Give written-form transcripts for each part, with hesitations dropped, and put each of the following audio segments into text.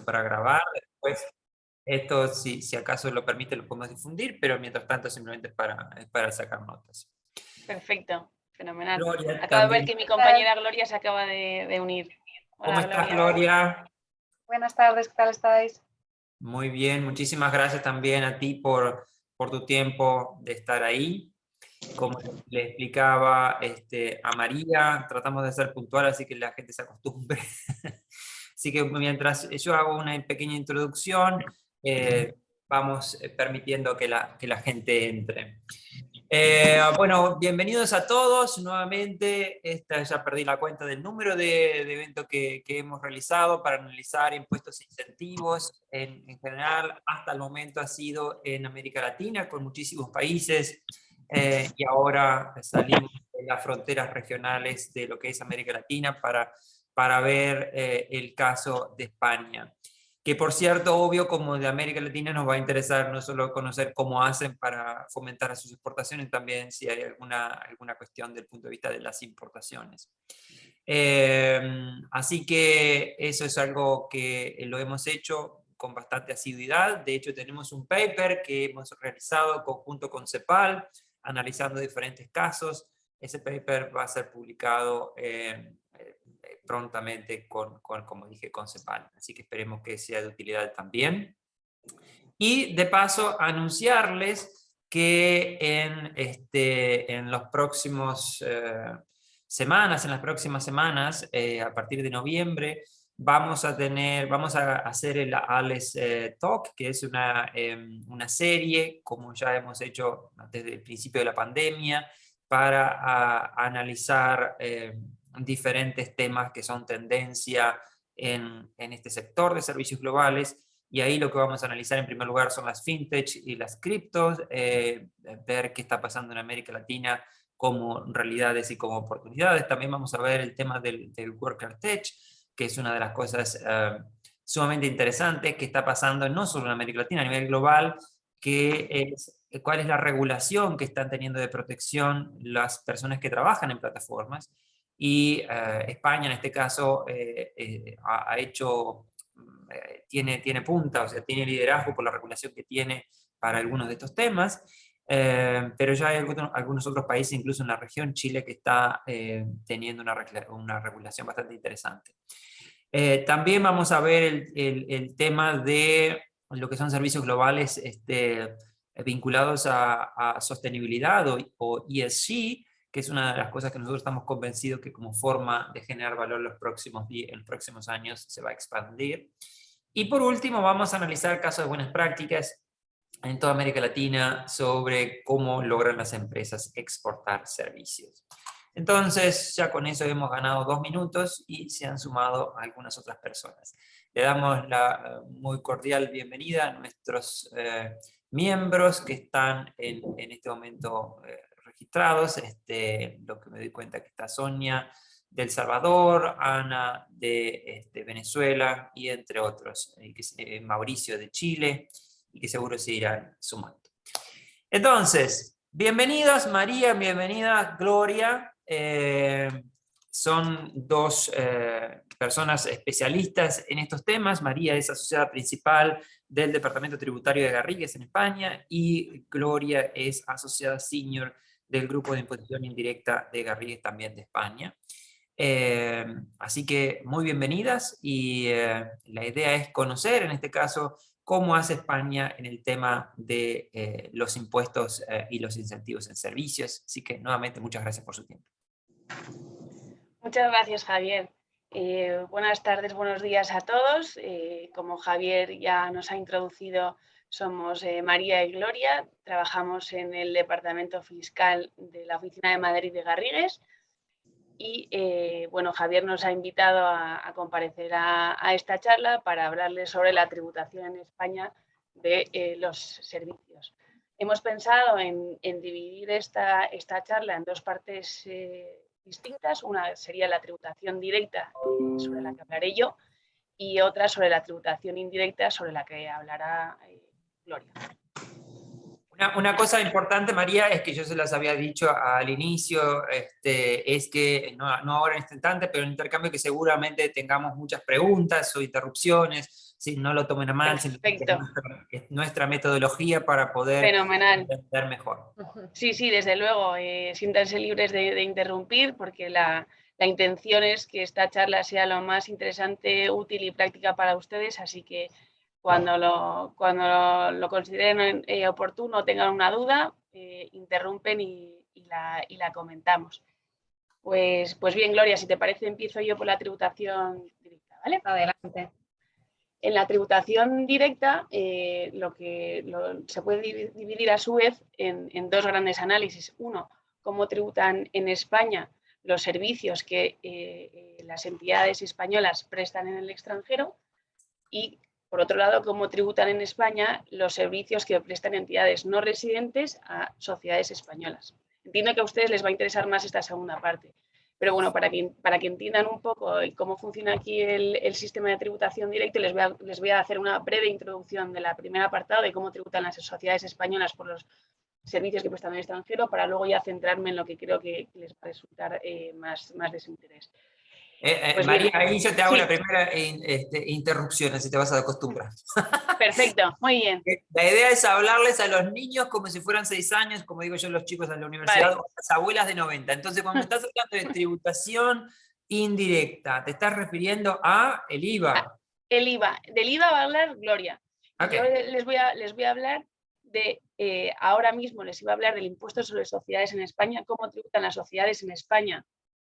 para grabar. Después, esto, si acaso lo permite, lo podemos difundir, pero mientras tanto simplemente es para sacar notas. Perfecto, fenomenal. Gloria, Acabo de ver también. que mi compañera Gloria se acaba de unir. ¿Cómo Hola, estás, Gloria. Gloria? Buenas tardes, ¿qué tal estáis? Muy bien, muchísimas gracias también a ti por tu tiempo de estar ahí. Como le explicaba a María, tratamos de ser puntual, así que la gente se acostumbre. Así que mientras yo hago una pequeña introducción, vamos permitiendo que la gente entre. Bueno, bienvenidos a todos nuevamente. Ya perdí la cuenta del número de eventos que hemos realizado para analizar impuestos e incentivos. En general, hasta el momento ha sido en América Latina, con muchísimos países, y ahora salimos de las fronteras regionales de lo que es América Latina para ver el caso de España. Que por cierto, obvio, como de América Latina nos va a interesar no solo conocer cómo hacen para fomentar sus exportaciones, también si hay alguna cuestión del punto de vista de las importaciones. Así que eso es algo que lo hemos hecho con bastante asiduidad. De hecho, tenemos un paper que hemos realizado conjunto con CEPAL, analizando diferentes casos. Ese paper va a ser publicado prontamente como dije, con CEPAL. Así que esperemos que sea de utilidad también. Y de paso, anunciarles que en los próximos semanas, en las próximas semanas, a partir de noviembre, vamos a hacer el ALES Talk, que es una serie, como ya hemos hecho desde el principio de la pandemia, para analizar diferentes temas que son tendencia en este sector de servicios globales. Y ahí lo que vamos a analizar en primer lugar son las fintech y las criptos, ver qué está pasando en América Latina como realidades y como oportunidades. También vamos a ver el tema del Worker Tech, que es una de las cosas sumamente interesantes que está pasando no solo en América Latina, a nivel global, que es cuál es la regulación que están teniendo de protección las personas que trabajan en plataformas. Y España en este caso ha hecho tiene punta, o sea, tiene liderazgo por la regulación que tiene para algunos de estos temas, pero ya hay algunos otros países, incluso en la región, Chile, que está teniendo una regulación bastante interesante. También vamos a ver el tema de lo que son servicios globales vinculados a sostenibilidad o ESG, que es una de las cosas que nosotros estamos convencidos que como forma de generar valor en los próximos años se va a expandir. Y por último, vamos a analizar casos de buenas prácticas en toda América Latina sobre cómo logran las empresas exportar servicios. Entonces, ya con eso hemos ganado 2 minutos y se han sumado algunas otras personas. Le damos la muy cordial bienvenida a nuestros miembros que están en este momento registrados. Lo que me doy cuenta que está Sonia de El Salvador, Ana de Venezuela y entre otros, Mauricio de Chile, y que seguro se irán sumando. Entonces, bienvenidas María, bienvenida Gloria. Son dos personas especialistas en estos temas. María es asociada principal del Departamento Tributario de Garrigues en España y Gloria es asociada senior del Grupo de Imposición Indirecta de Garrigues también de España. Así que muy bienvenidas y la idea es conocer en este caso cómo hace España en el tema de los impuestos y los incentivos en servicios. Así que nuevamente muchas gracias por su tiempo. Muchas gracias, Javier. Buenas tardes, buenos días a todos. Como Javier ya nos ha introducido, somos María y Gloria. Trabajamos en el Departamento Fiscal de la Oficina de Madrid de Garrigues. Y bueno, Javier nos ha invitado a comparecer a esta charla para hablarles sobre la tributación en España de los servicios. Hemos pensado en dividir esta charla en dos partes distintas. Una sería la tributación directa, sobre la que hablaré yo, y otra sobre la tributación indirecta, sobre la que hablará Gloria. Una cosa importante, María, es que yo se las había dicho al inicio, es que, no ahora en este instante, pero en intercambio que seguramente tengamos muchas preguntas o interrupciones sí, no lo tomen a mal, Perfecto. es nuestra metodología para poder Fenomenal. entender mejor. Sí, sí, desde luego, siéntanse libres de interrumpir, porque la intención es que esta charla sea lo más interesante, útil y práctica para ustedes, así que cuando lo consideren oportuno, tengan una duda, interrumpen y la comentamos. Pues bien, Gloria, si te parece, empiezo yo por la tributación directa, ¿vale? Adelante. En la tributación directa, se puede dividir a su vez en dos grandes análisis. Uno, cómo tributan en España los servicios que las entidades españolas prestan en el extranjero, y, por otro lado, cómo tributan en España los servicios que prestan entidades no residentes a sociedades españolas. Entiendo que a ustedes les va a interesar más esta segunda parte. Pero bueno, para que entiendan un poco cómo funciona aquí el sistema de tributación directa, les voy a hacer una breve introducción de la primera apartado de cómo tributan las sociedades españolas por los servicios que prestan en el extranjero, para luego ya centrarme en lo que creo que les va a resultar más de su interés. Pues María, bien, ahí yo te hago sí. la primera interrupción, así te vas a acostumbrar. Perfecto, muy bien. La idea es hablarles a los niños como si fueran 6 años, como digo yo a los chicos en la universidad, Vale. o a las abuelas de 90. Entonces, cuando me estás hablando de tributación indirecta, te estás refiriendo a el IVA. El IVA. Del IVA va a hablar Gloria. Okay. Yo les voy a hablar de, ahora mismo les iba a hablar del impuesto sobre sociedades en España, cómo tributan las sociedades en España,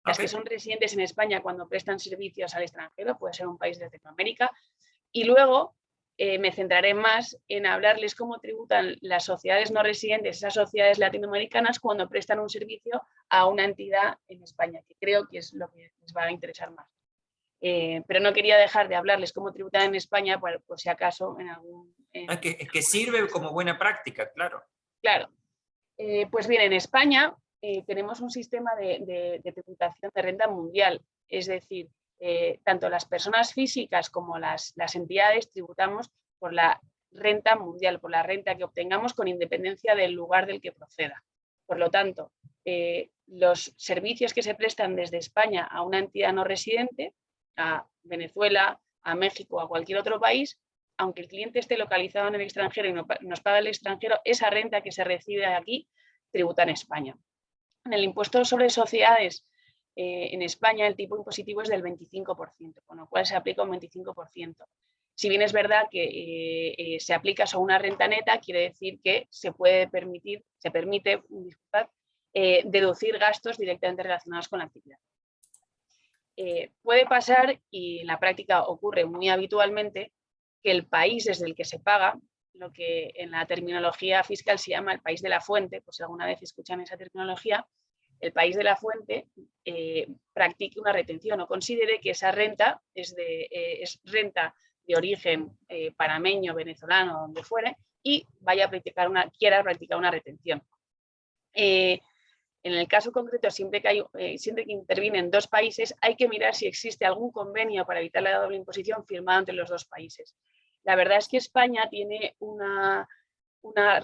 las que son residentes en España cuando prestan servicios al extranjero, puede ser un país de Latinoamérica, y luego me centraré más en hablarles cómo tributan las sociedades no residentes, esas sociedades latinoamericanas, cuando prestan un servicio a una entidad en España, que creo que es lo que les va a interesar más. Pero no quería dejar de hablarles cómo tributar en España, por si acaso en algún... Es que sirve como buena práctica, claro. Claro. Pues bien, en España tenemos un sistema de tributación de renta mundial, es decir, tanto las personas físicas como las entidades tributamos por la renta mundial, por la renta que obtengamos con independencia del lugar del que proceda. Por lo tanto, los servicios que se prestan desde España a una entidad no residente, a Venezuela, a México, a cualquier otro país, aunque el cliente esté localizado en el extranjero y nos paga el extranjero, esa renta que se recibe aquí tributa en España. En el impuesto sobre sociedades, en España el tipo impositivo es del 25%, con lo cual se aplica un 25%. Si bien es verdad que se aplica sobre una renta neta, quiere decir que se permite deducir gastos directamente relacionados con la actividad. Puede pasar, y en la práctica ocurre muy habitualmente, que el país desde el que se paga, lo que en la terminología fiscal se llama el país de la fuente, pues si alguna vez escuchan esa terminología, el país de la fuente practique una retención o considere que esa renta es renta de origen panameño, venezolano, donde fuere, y quiera practicar una retención. En el caso concreto, siempre que intervienen dos países, hay que mirar si existe algún convenio para evitar la doble imposición firmado entre los dos países. La verdad es que España tiene una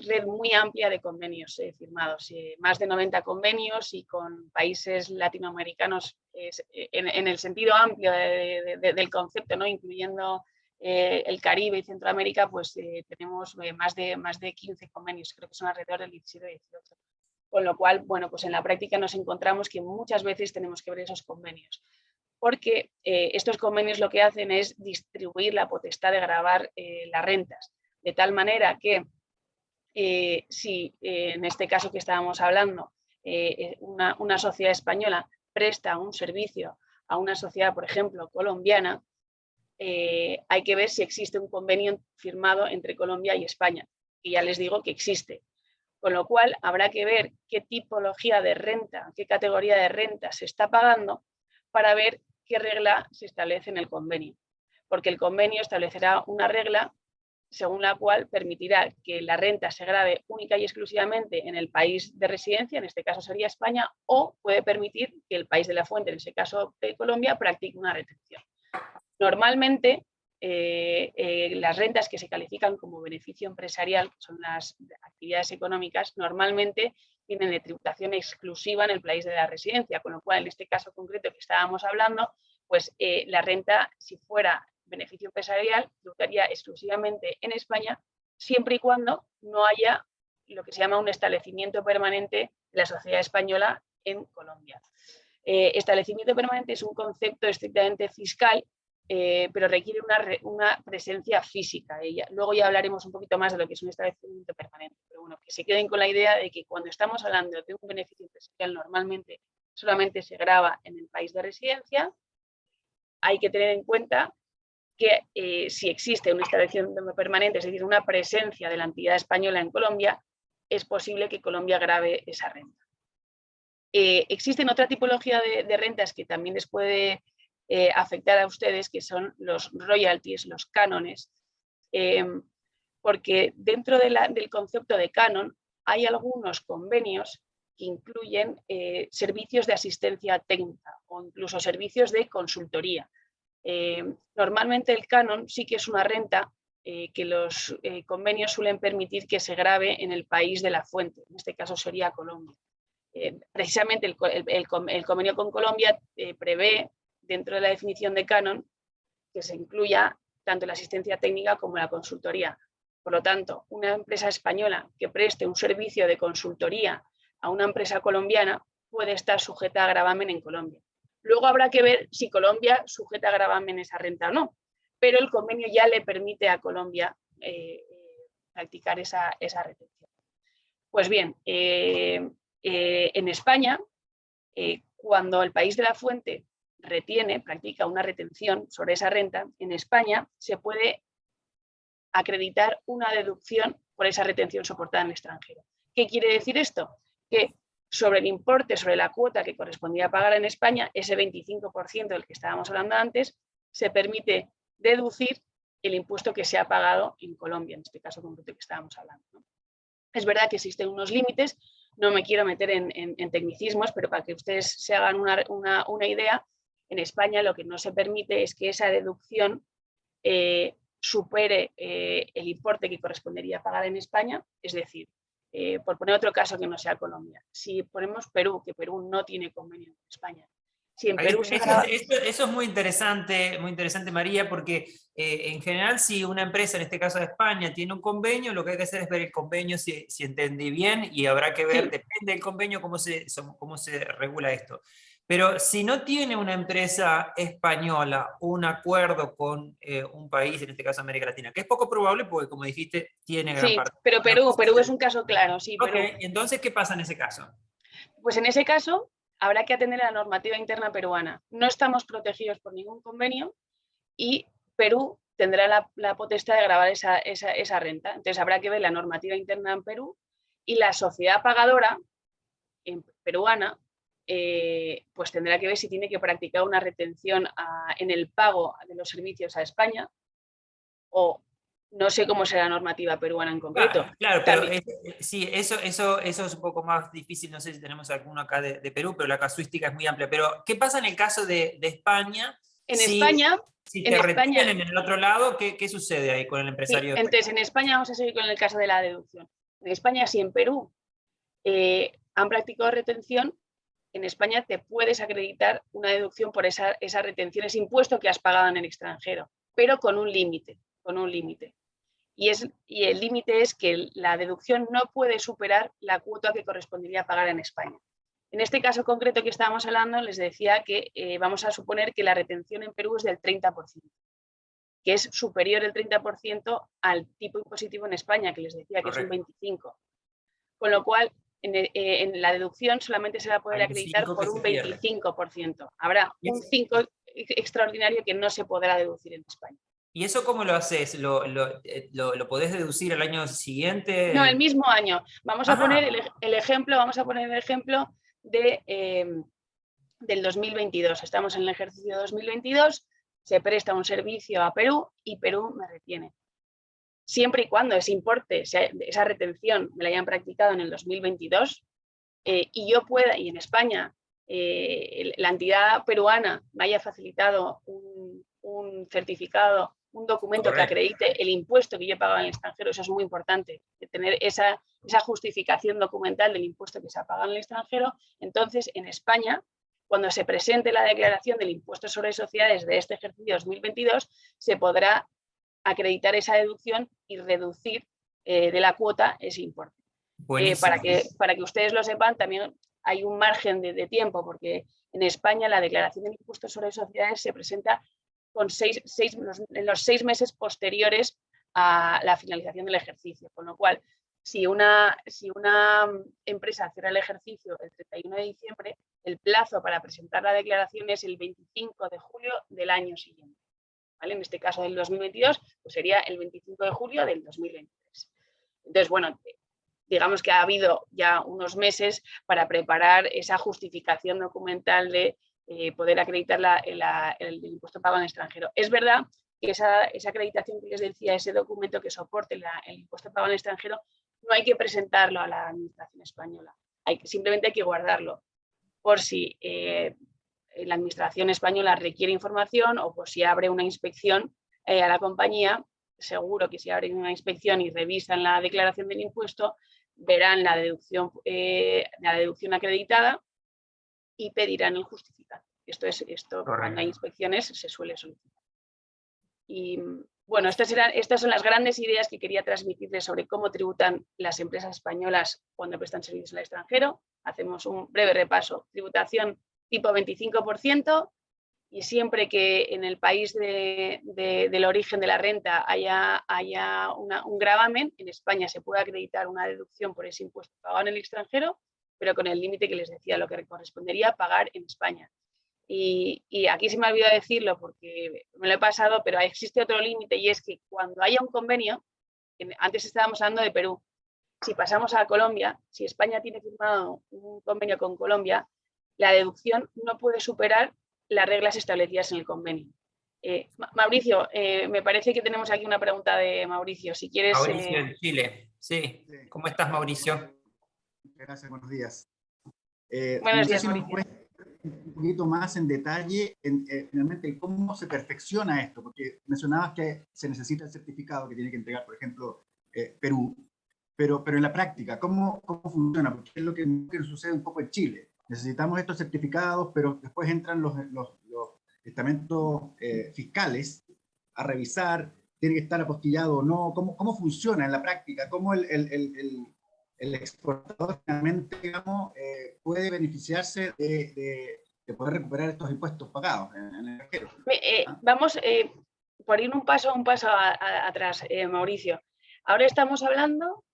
red muy amplia de convenios firmados, más de 90 convenios, y con países latinoamericanos en el sentido amplio del concepto, ¿no? Incluyendo el Caribe y Centroamérica, pues tenemos más de 15 convenios, creo que son alrededor del 17 o 18. Con lo cual, bueno, pues en la práctica nos encontramos que muchas veces tenemos que ver esos convenios, porque estos convenios lo que hacen es distribuir la potestad de gravar las rentas, de tal manera que si en este caso que estábamos hablando, una sociedad española presta un servicio a una sociedad, por ejemplo, colombiana, hay que ver si existe un convenio firmado entre Colombia y España, y ya les digo que existe. Con lo cual, habrá que ver qué tipología de renta, qué categoría de renta se está pagando, para ver qué regla se establece en el convenio. Porque el convenio establecerá una regla según la cual permitirá que la renta se grave única y exclusivamente en el país de residencia, en este caso sería España, o puede permitir que el país de la fuente, en ese caso de Colombia, practique una retención. Normalmente, las rentas que se califican como beneficio empresarial, que son las actividades económicas, normalmente tienen de tributación exclusiva en el país de la residencia, con lo cual en este caso concreto que estábamos hablando, pues la renta, si fuera beneficio empresarial tributaría exclusivamente en España, siempre y cuando no haya lo que se llama un establecimiento permanente de la sociedad española en Colombia. Establecimiento permanente es un concepto estrictamente fiscal, pero requiere una presencia física. Luego ya hablaremos un poquito más de lo que es un establecimiento permanente, pero bueno, que se queden con la idea de que cuando estamos hablando de un beneficio empresarial normalmente solamente se grava en el país de residencia. Hay que tener en cuenta que si existe un establecimiento permanente, es decir, una presencia de la entidad española en Colombia, es posible que Colombia grave esa renta. Existen otra tipología de rentas que también les puede afectar a ustedes, que son los royalties, los cánones, porque dentro del concepto de canon hay algunos convenios que incluyen servicios de asistencia técnica o incluso servicios de consultoría. Normalmente el canon sí que es una renta que los convenios suelen permitir que se grave en el país de la fuente, en este caso sería Colombia. Precisamente el convenio con Colombia prevé, dentro de la definición de canon, que se incluya tanto la asistencia técnica como la consultoría. Por lo tanto, una empresa española que preste un servicio de consultoría a una empresa colombiana puede estar sujeta a gravamen en Colombia. Luego habrá que ver si Colombia sujeta a gravamen esa renta o no, pero el convenio ya le permite a Colombia practicar esa retención. Pues bien, en España, cuando el país de la fuente practica una retención sobre esa renta, en España se puede acreditar una deducción por esa retención soportada en el extranjero. ¿Qué quiere decir esto? Que sobre el importe, sobre la cuota que correspondía pagar en España, ese 25% del que estábamos hablando antes, se permite deducir el impuesto que se ha pagado en Colombia, en este caso concreto que estábamos hablando, ¿no? Es verdad que existen unos límites, no me quiero meter en tecnicismos, pero para que ustedes se hagan una idea, en España lo que no se permite es que esa deducción supere el importe que correspondería pagar en España, es decir, por poner otro caso que no sea Colombia, si ponemos Perú, que Perú no tiene convenio en España. Si en Perú eso es muy interesante, María, porque en general si una empresa, en este caso de España, tiene un convenio, lo que hay que hacer es ver el convenio si entendí bien, y habrá que ver, sí, depende del convenio, cómo se regula esto. Pero si no tiene una empresa española un acuerdo con un país, en este caso América Latina, que es poco probable porque, como dijiste, tiene gran parte. Pero Perú es un caso claro, sí. Ok, entonces, ¿qué pasa en ese caso? Pues en ese caso habrá que atender a la normativa interna peruana. No estamos protegidos por ningún convenio y Perú tendrá la potestad de gravar esa renta. Entonces habrá que ver la normativa interna en Perú y la sociedad pagadora peruana pues tendrá que ver si tiene que practicar una retención en el pago de los servicios a España, o no sé cómo será la normativa peruana en concreto. Claro, pero sí, eso es un poco más difícil, no sé si tenemos alguno acá de Perú, pero la casuística es muy amplia. Pero, ¿qué pasa en el caso de España? Si te retienen en el otro lado, ¿qué sucede ahí con el empresario? Sí, entonces, en España vamos a seguir con el caso de la deducción. En España, si en Perú han practicado retención, en España te puedes acreditar una deducción por esa retención, ese impuesto que has pagado en el extranjero, pero con un límite. Y el límite es que la deducción no puede superar la cuota que correspondería pagar en España. En este caso concreto que estábamos hablando, les decía que vamos a suponer que la retención en Perú es del 30%, que es superior el 30% al tipo impositivo en España, que les decía que es un 25%. Con lo cual, en la deducción solamente se va a poder acreditar por un 25%. Habrá un 5% extraordinario que no se podrá deducir en España. ¿Y eso cómo lo haces? ¿Lo podés deducir el año siguiente? No, el mismo año. Vamos a poner el ejemplo del 2022. Estamos en el ejercicio 2022, se presta un servicio a Perú y Perú me retiene. Siempre y cuando ese importe, esa retención me la hayan practicado en el 2022 y yo pueda, y en España la entidad peruana me haya facilitado un certificado, un documento que acredite el impuesto que yo he pagado en el extranjero, eso es muy importante, tener esa justificación documental del impuesto que se ha pagado en el extranjero. Entonces, en España cuando se presente la declaración del impuesto sobre sociedades de este ejercicio 2022, se podrá acreditar esa deducción y reducir de la cuota ese importe. Para que ustedes lo sepan, también hay un margen de tiempo, porque en España la declaración del impuesto sobre sociedades se presenta con en los 6 meses posteriores a la finalización del ejercicio, con lo cual, si una empresa cierra el ejercicio el 31 de diciembre, el plazo para presentar la declaración es el 25 de julio del año siguiente. ¿Vale? En este caso del 2022, pues sería el 25 de julio del 2023. Entonces, bueno, digamos que ha habido ya unos meses para preparar esa justificación documental de poder acreditar el impuesto pagado en extranjero. Es verdad que esa acreditación que les decía, ese documento que soporte el impuesto pagado en extranjero, no hay que presentarlo a la administración española, simplemente hay que guardarlo por si la administración española requiere información o por si abre una inspección a la compañía. Seguro que si abren una inspección y revisan la declaración del impuesto, verán la deducción acreditada y pedirán el justificante. Esto cuando hay inspecciones se suele solicitar. Y bueno, estas son las grandes ideas que quería transmitirles sobre cómo tributan las empresas españolas cuando prestan servicios al extranjero. Hacemos un breve repaso. Tributación tipo 25%, y siempre que en el país del origen de la renta haya un gravamen, en España se puede acreditar una deducción por ese impuesto pagado en el extranjero, pero con el límite que les decía, lo que correspondería pagar en España. Y aquí se me ha olvidado decirlo porque me lo he pasado, pero existe otro límite, y es que cuando haya un convenio, antes estábamos hablando de Perú, si pasamos a Colombia, si España tiene firmado un convenio con Colombia, la deducción no puede superar las reglas establecidas en el convenio. Mauricio, me parece que tenemos aquí una pregunta de Mauricio. Si quieres. Mauricio en Chile. Sí. ¿Cómo estás, Mauricio? Gracias, buenos días. Buenos días, si nos Mauricio. puede un poquito más en detalle finalmente cómo se perfecciona esto, porque mencionabas que se necesita el certificado que tiene que entregar, por ejemplo, Perú, pero en la práctica, ¿cómo funciona? Porque es lo que sucede un poco en Chile. Necesitamos estos certificados, pero después entran los estamentos fiscales a revisar, tiene que estar apostillado o no. ¿Cómo funciona en la práctica? ¿Cómo el exportador finalmente, digamos, puede beneficiarse de poder recuperar estos impuestos pagados en el extranjero? Vamos por ir un paso atrás, Mauricio. Ahora estamos hablando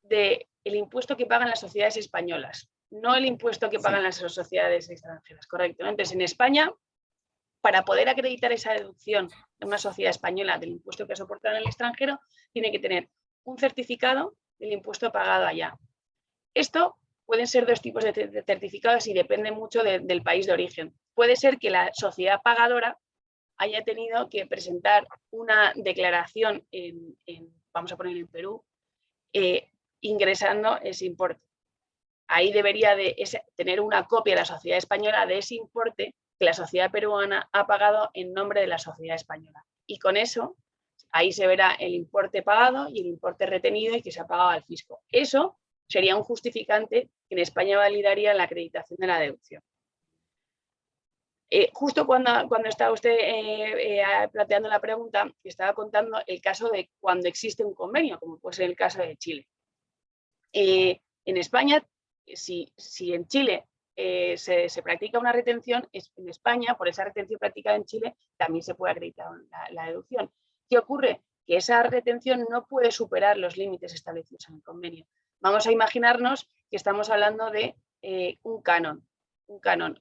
del impuesto que pagan las sociedades españolas, no el impuesto que pagan las sociedades extranjeras, correcto, ¿no? Entonces, en España, para poder acreditar esa deducción de una sociedad española del impuesto que soporta en el extranjero, tiene que tener un certificado del impuesto pagado allá. Esto pueden ser dos tipos de certificados y depende mucho del país de origen. Puede ser que la sociedad pagadora haya tenido que presentar una declaración vamos a poner en Perú, ingresando ese importe. Ahí debería tener una copia de la sociedad española de ese importe que la sociedad peruana ha pagado en nombre de la sociedad española. Y con eso, ahí se verá el importe pagado y el importe retenido y que se ha pagado al fisco. Eso sería un justificante que en España validaría la acreditación de la deducción. Justo cuando estaba usted planteando la pregunta, estaba contando el caso de cuando existe un convenio, como puede ser el caso de Chile. En España, si en Chile se practica una retención, en España, por esa retención practicada en Chile, también se puede acreditar la deducción. ¿Qué ocurre? Que esa retención no puede superar los límites establecidos en el convenio. Vamos a imaginarnos que estamos hablando de un canon.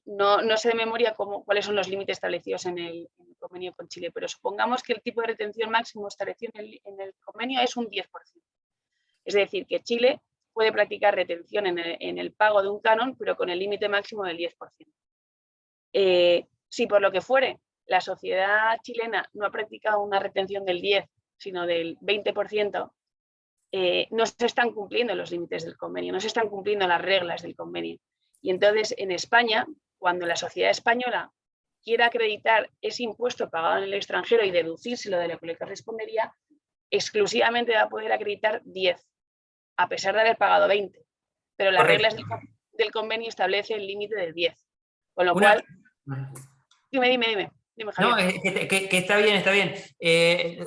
No sé de memoria cuáles son los límites establecidos en el convenio con Chile, pero supongamos que el tipo de retención máximo establecido en el convenio es un 10%. Es decir, que Chile puede practicar retención en el pago de un canon, pero con el límite máximo del 10%. Si por lo que fuere la sociedad chilena no ha practicado una retención del 10%, sino del 20%, no se están cumpliendo los límites del convenio, no se están cumpliendo las reglas del convenio. Y entonces, en España, cuando la sociedad española quiera acreditar ese impuesto pagado en el extranjero y deducírselo de lo que le correspondería, exclusivamente va a poder acreditar 10, a pesar de haber pagado 20. Pero las reglas del convenio establecen el límite de 10. Con lo cual, dime, No, Javier. que está bien, está bien.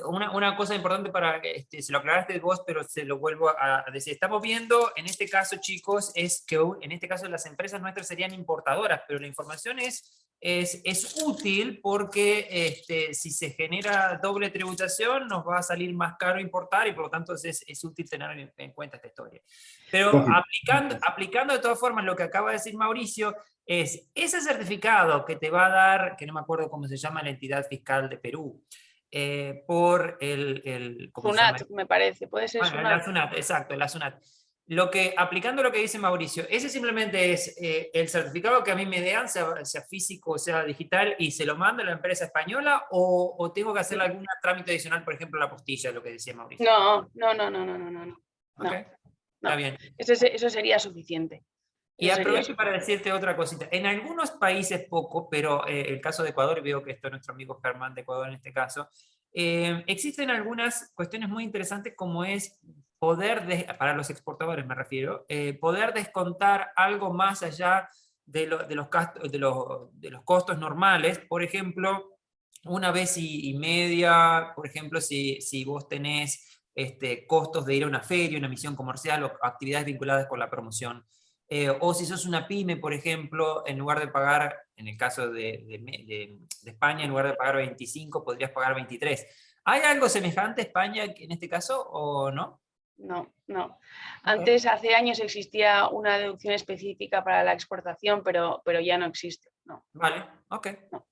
Una cosa importante para que se lo aclaraste vos, pero se lo vuelvo a decir. Estamos viendo, en este caso, chicos, es que en este caso las empresas nuestras serían importadoras, pero la información es útil porque si se genera doble tributación, nos va a salir más caro importar y por lo tanto es útil tener en cuenta esta historia. Pero aplicando de todas formas lo que acaba de decir Mauricio, es ese certificado que te va a dar, que no me acuerdo cómo se llama la entidad fiscal de Perú, por ¿cómo se llama? SUNAT, me parece, puede ser Bueno, SUNAT. la SUNAT, exacto, la SUNAT. Aplicando lo que dice Mauricio, ese simplemente es el certificado que a mí me dan, sea físico o sea digital, y se lo manda a la empresa española, o tengo que hacer algún trámite adicional, por ejemplo, la postilla, lo que decía Mauricio. No. Ok, está bien. Eso sería suficiente. Y aprovecho para decirte otra cosita. En algunos países poco, pero el caso de Ecuador, y veo que esto es nuestro amigo Germán de Ecuador en este caso, existen algunas cuestiones muy interesantes como es para los exportadores me refiero, poder descontar algo más allá de los costos normales. Por ejemplo, una vez y media, por ejemplo, si vos tenés costos de ir a una feria, una misión comercial o actividades vinculadas con la promoción. O si sos una pyme, por ejemplo, en lugar de pagar, en el caso de España, en lugar de pagar 25, podrías pagar 23. ¿Hay algo semejante a España en este caso o no? No. Antes, hace años, existía una deducción específica para la exportación, pero ya no existe. No. Vale, ok,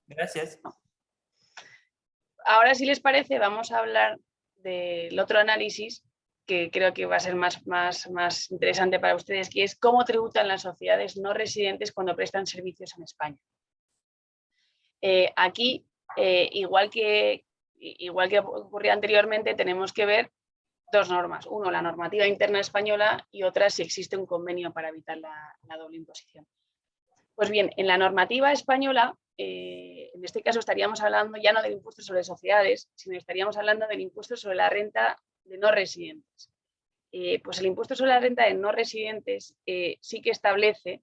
gracias. No. Ahora, si les parece, vamos a hablar del otro análisis que creo que va a ser más interesante para ustedes, que es cómo tributan las sociedades no residentes cuando prestan servicios en España. Aquí, igual que ocurría anteriormente, tenemos que ver dos normas. Uno, la normativa interna española, y otra, si existe un convenio para evitar la doble imposición. Pues bien, en la normativa española, en este caso estaríamos hablando ya no del impuesto sobre sociedades, sino estaríamos hablando del impuesto sobre la renta de no residentes. Pues el impuesto sobre la renta de no residentes sí que establece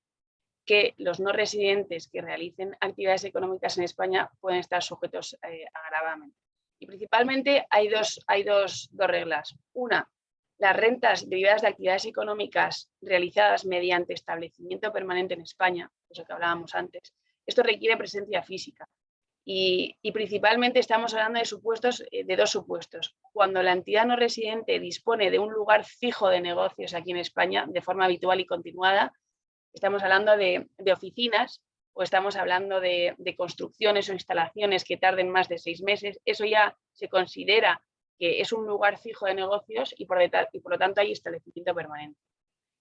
que los no residentes que realicen actividades económicas en España pueden estar sujetos a gravamen. Y principalmente hay dos reglas. Una, las rentas derivadas de actividades económicas realizadas mediante establecimiento permanente en España, eso que hablábamos antes. Esto requiere presencia física. Y principalmente estamos hablando de dos supuestos. Cuando la entidad no residente dispone de un lugar fijo de negocios aquí en España de forma habitual y continuada, estamos hablando de oficinas o estamos hablando de construcciones o instalaciones que tarden más de 6 meses, eso ya se considera que es un lugar fijo de negocios y por lo tanto hay establecimiento permanente.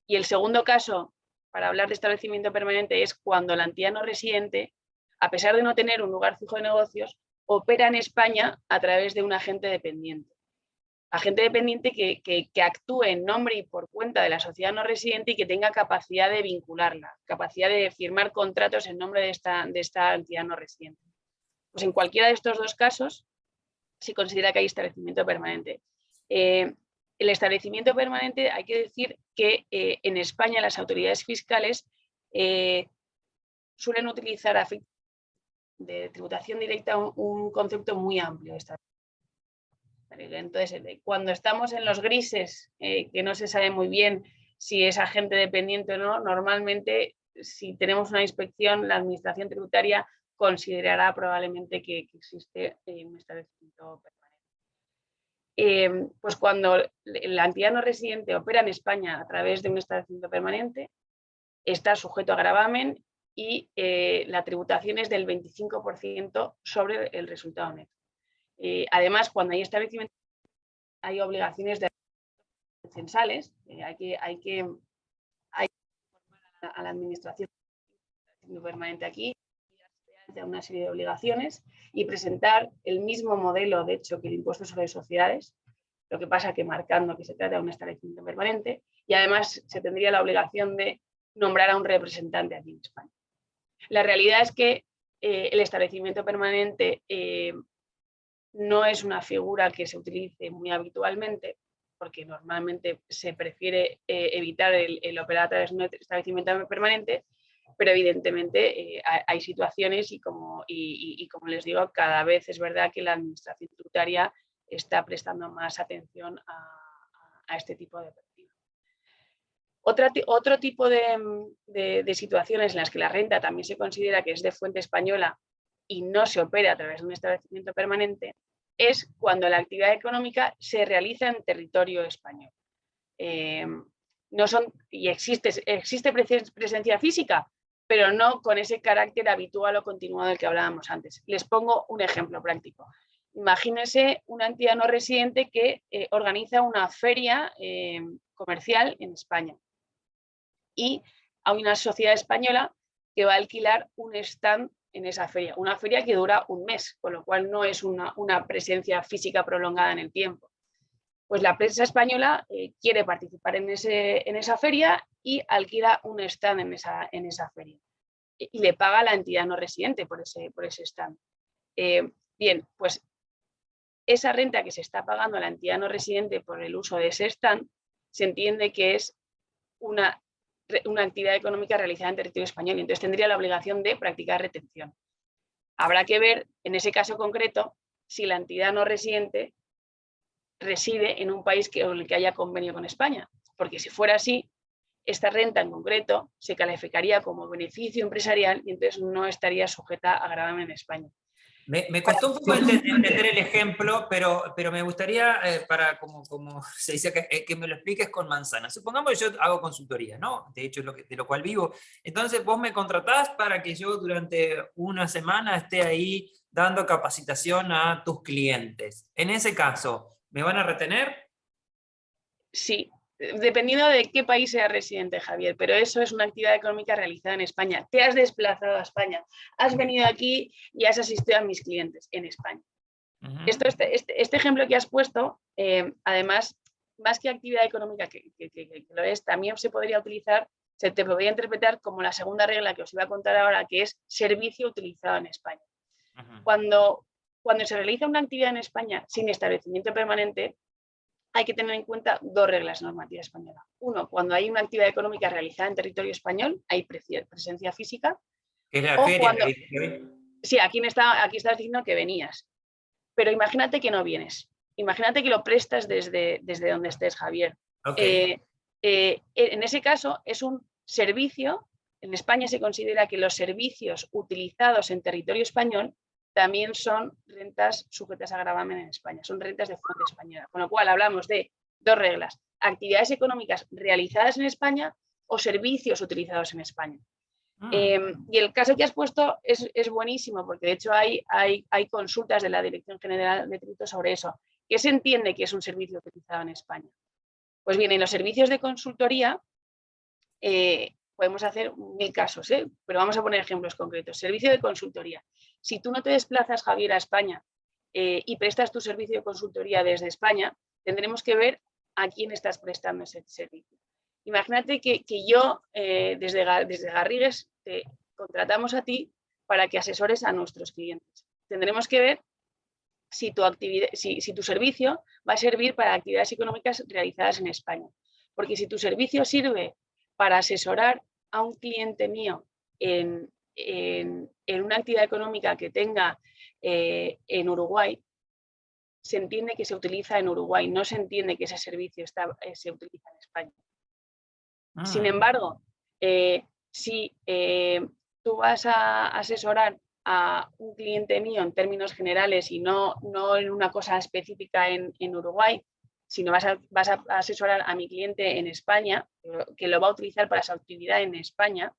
Y el segundo caso, para hablar de establecimiento permanente, es cuando la entidad no residente, a pesar de no tener un lugar fijo de negocios, opera en España a través de un agente dependiente. Agente dependiente que actúe en nombre y por cuenta de la sociedad no residente y que tenga capacidad de vincularla, capacidad de firmar contratos en nombre de esta entidad no residente. Pues en cualquiera de estos dos casos se considera que hay establecimiento permanente. El establecimiento permanente, hay que decir que en España las autoridades fiscales suelen utilizar de tributación directa un concepto muy amplio. Entonces, cuando estamos en los grises, que no se sabe muy bien si es agente dependiente o no, normalmente si tenemos una inspección, la administración tributaria considerará probablemente que existe un establecimiento permanente. Pues cuando la entidad no residente opera en España a través de un establecimiento permanente, está sujeto a gravamen y la tributación es del 25% sobre el resultado neto. Además, cuando hay establecimientos, hay obligaciones censales, hay que informar a la administración permanente aquí, de una serie de obligaciones y presentar el mismo modelo, de hecho, que el impuesto sobre sociedades, lo que pasa que marcando que se trata de un establecimiento permanente, y además se tendría la obligación de nombrar a un representante aquí en España. La realidad es que el establecimiento permanente no es una figura que se utilice muy habitualmente, porque normalmente se prefiere evitar el operar a través de un establecimiento permanente, pero evidentemente hay situaciones y como les digo, cada vez es verdad que la administración tributaria está prestando más atención a este tipo de perfil. Otro tipo de situaciones en las que la renta también se considera que es de fuente española y no se opera a través de un establecimiento permanente es cuando la actividad económica se realiza en territorio español. Existe presencia física, pero no con ese carácter habitual o continuado del que hablábamos antes. Les pongo un ejemplo práctico. Imagínense una entidad no residente que organiza una feria comercial en España y hay una sociedad española que va a alquilar un stand en esa feria, una feria que dura un mes, con lo cual no es una presencia física prolongada en el tiempo. Pues la prensa española quiere participar en esa feria y alquila un stand en esa feria. Y le paga a la entidad no residente por ese stand. Bien, pues esa renta que se está pagando a la entidad no residente por el uso de ese stand se entiende que es una actividad económica realizada en territorio español y entonces tendría la obligación de practicar retención. Habrá que ver, en ese caso concreto, si la entidad no residente reside en un país con el que haya convenio con España, porque si fuera así, esta renta en concreto se calificaría como beneficio empresarial y entonces no estaría sujeta a gravamen en España. Me costó un poco entender el ejemplo, pero me gustaría, para como se dice, que me lo expliques con manzanas. Supongamos que yo hago consultoría, ¿no? De hecho, de lo cual vivo. Entonces, vos me contratás para que yo durante una semana esté ahí dando capacitación a tus clientes. En ese caso, ¿me van a retener? Sí, dependiendo de qué país sea residente, Javier, pero eso es una actividad económica realizada en España. Te has desplazado a España, has venido aquí y has asistido a mis clientes en España. Este ejemplo que has puesto, además, más que actividad económica que lo es, también se podría utilizar, se te podría interpretar como la segunda regla que os iba a contar ahora, que es servicio utilizado en España. Cuando se realiza una actividad en España sin establecimiento permanente, hay que tener en cuenta dos reglas normativas españolas. Uno, cuando hay una actividad económica realizada en territorio español, hay presencia física. Es la feria. Sí, aquí estás diciendo que venías. Pero imagínate que no vienes. Imagínate que lo prestas desde donde estés, Javier. Okay. En ese caso, es un servicio. En España se considera que los servicios utilizados en territorio español también son rentas sujetas a gravamen en España, son rentas de fuente española. Con lo cual hablamos de dos reglas: actividades económicas realizadas en España o servicios utilizados en España. Y el caso que has puesto es buenísimo, porque de hecho hay consultas de la Dirección General de Tributos sobre eso. ¿Qué se entiende que es un servicio utilizado en España? Pues bien, en los servicios de consultoría podemos hacer 1000 casos, pero vamos a poner ejemplos concretos. Servicio de consultoría. Si tú no te desplazas, Javier, a España y prestas tu servicio de consultoría desde España, tendremos que ver a quién estás prestando ese servicio. Imagínate que yo, desde Garrigues, te contratamos a ti para que asesores a nuestros clientes. Tendremos que ver si tu servicio va a servir para actividades económicas realizadas en España. Porque si tu servicio sirve para asesorar a un cliente mío en una actividad económica que tenga en Uruguay, se entiende que se utiliza en Uruguay, no se entiende que ese servicio se utiliza en España. Sin embargo, si tú vas a asesorar a un cliente mío en términos generales y no en una cosa específica en Uruguay, sino vas a asesorar a mi cliente en España, que lo va a utilizar para su actividad en España,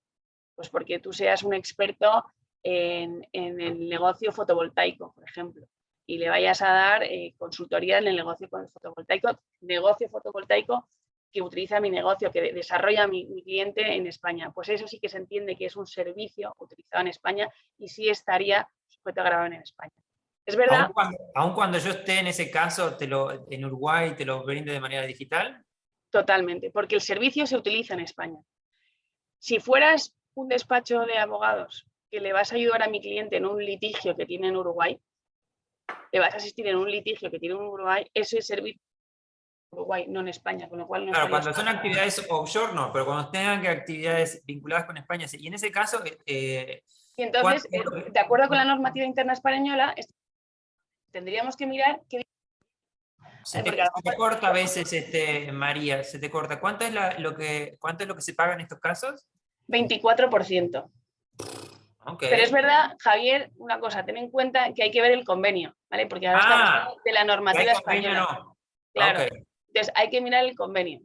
pues porque tú seas un experto en el negocio fotovoltaico, por ejemplo, y le vayas a dar consultoría en el negocio fotovoltaico que utiliza mi negocio, que desarrolla mi cliente en España. Pues eso sí que se entiende que es un servicio utilizado en España y sí estaría sujeto a gravamen en España. ¿Es verdad? Aun cuando yo esté en ese caso, en Uruguay, te lo brinde de manera digital. Totalmente, porque el servicio se utiliza en España. Si fueras un despacho de abogados que le vas a ayudar a mi cliente en un litigio que tiene en Uruguay, le vas a asistir en un litigio que tiene en Uruguay, ese servicio Uruguay, no en España, con lo cual no Claro, estaría cuando son actividades offshore no, pero cuando tengan que actividades vinculadas con España, sí. Y en ese caso, Y entonces, de acuerdo con la normativa interna española, tendríamos que mirar qué... Se te corta a veces, María, se te corta. ¿Cuánto es lo que se paga en estos casos? 24%. Okay. Pero es verdad, Javier, una cosa, ten en cuenta que hay que ver el convenio, ¿vale? Porque ahora estamos hablando de la normativa española. No. Claro. Okay. Entonces hay que mirar el convenio.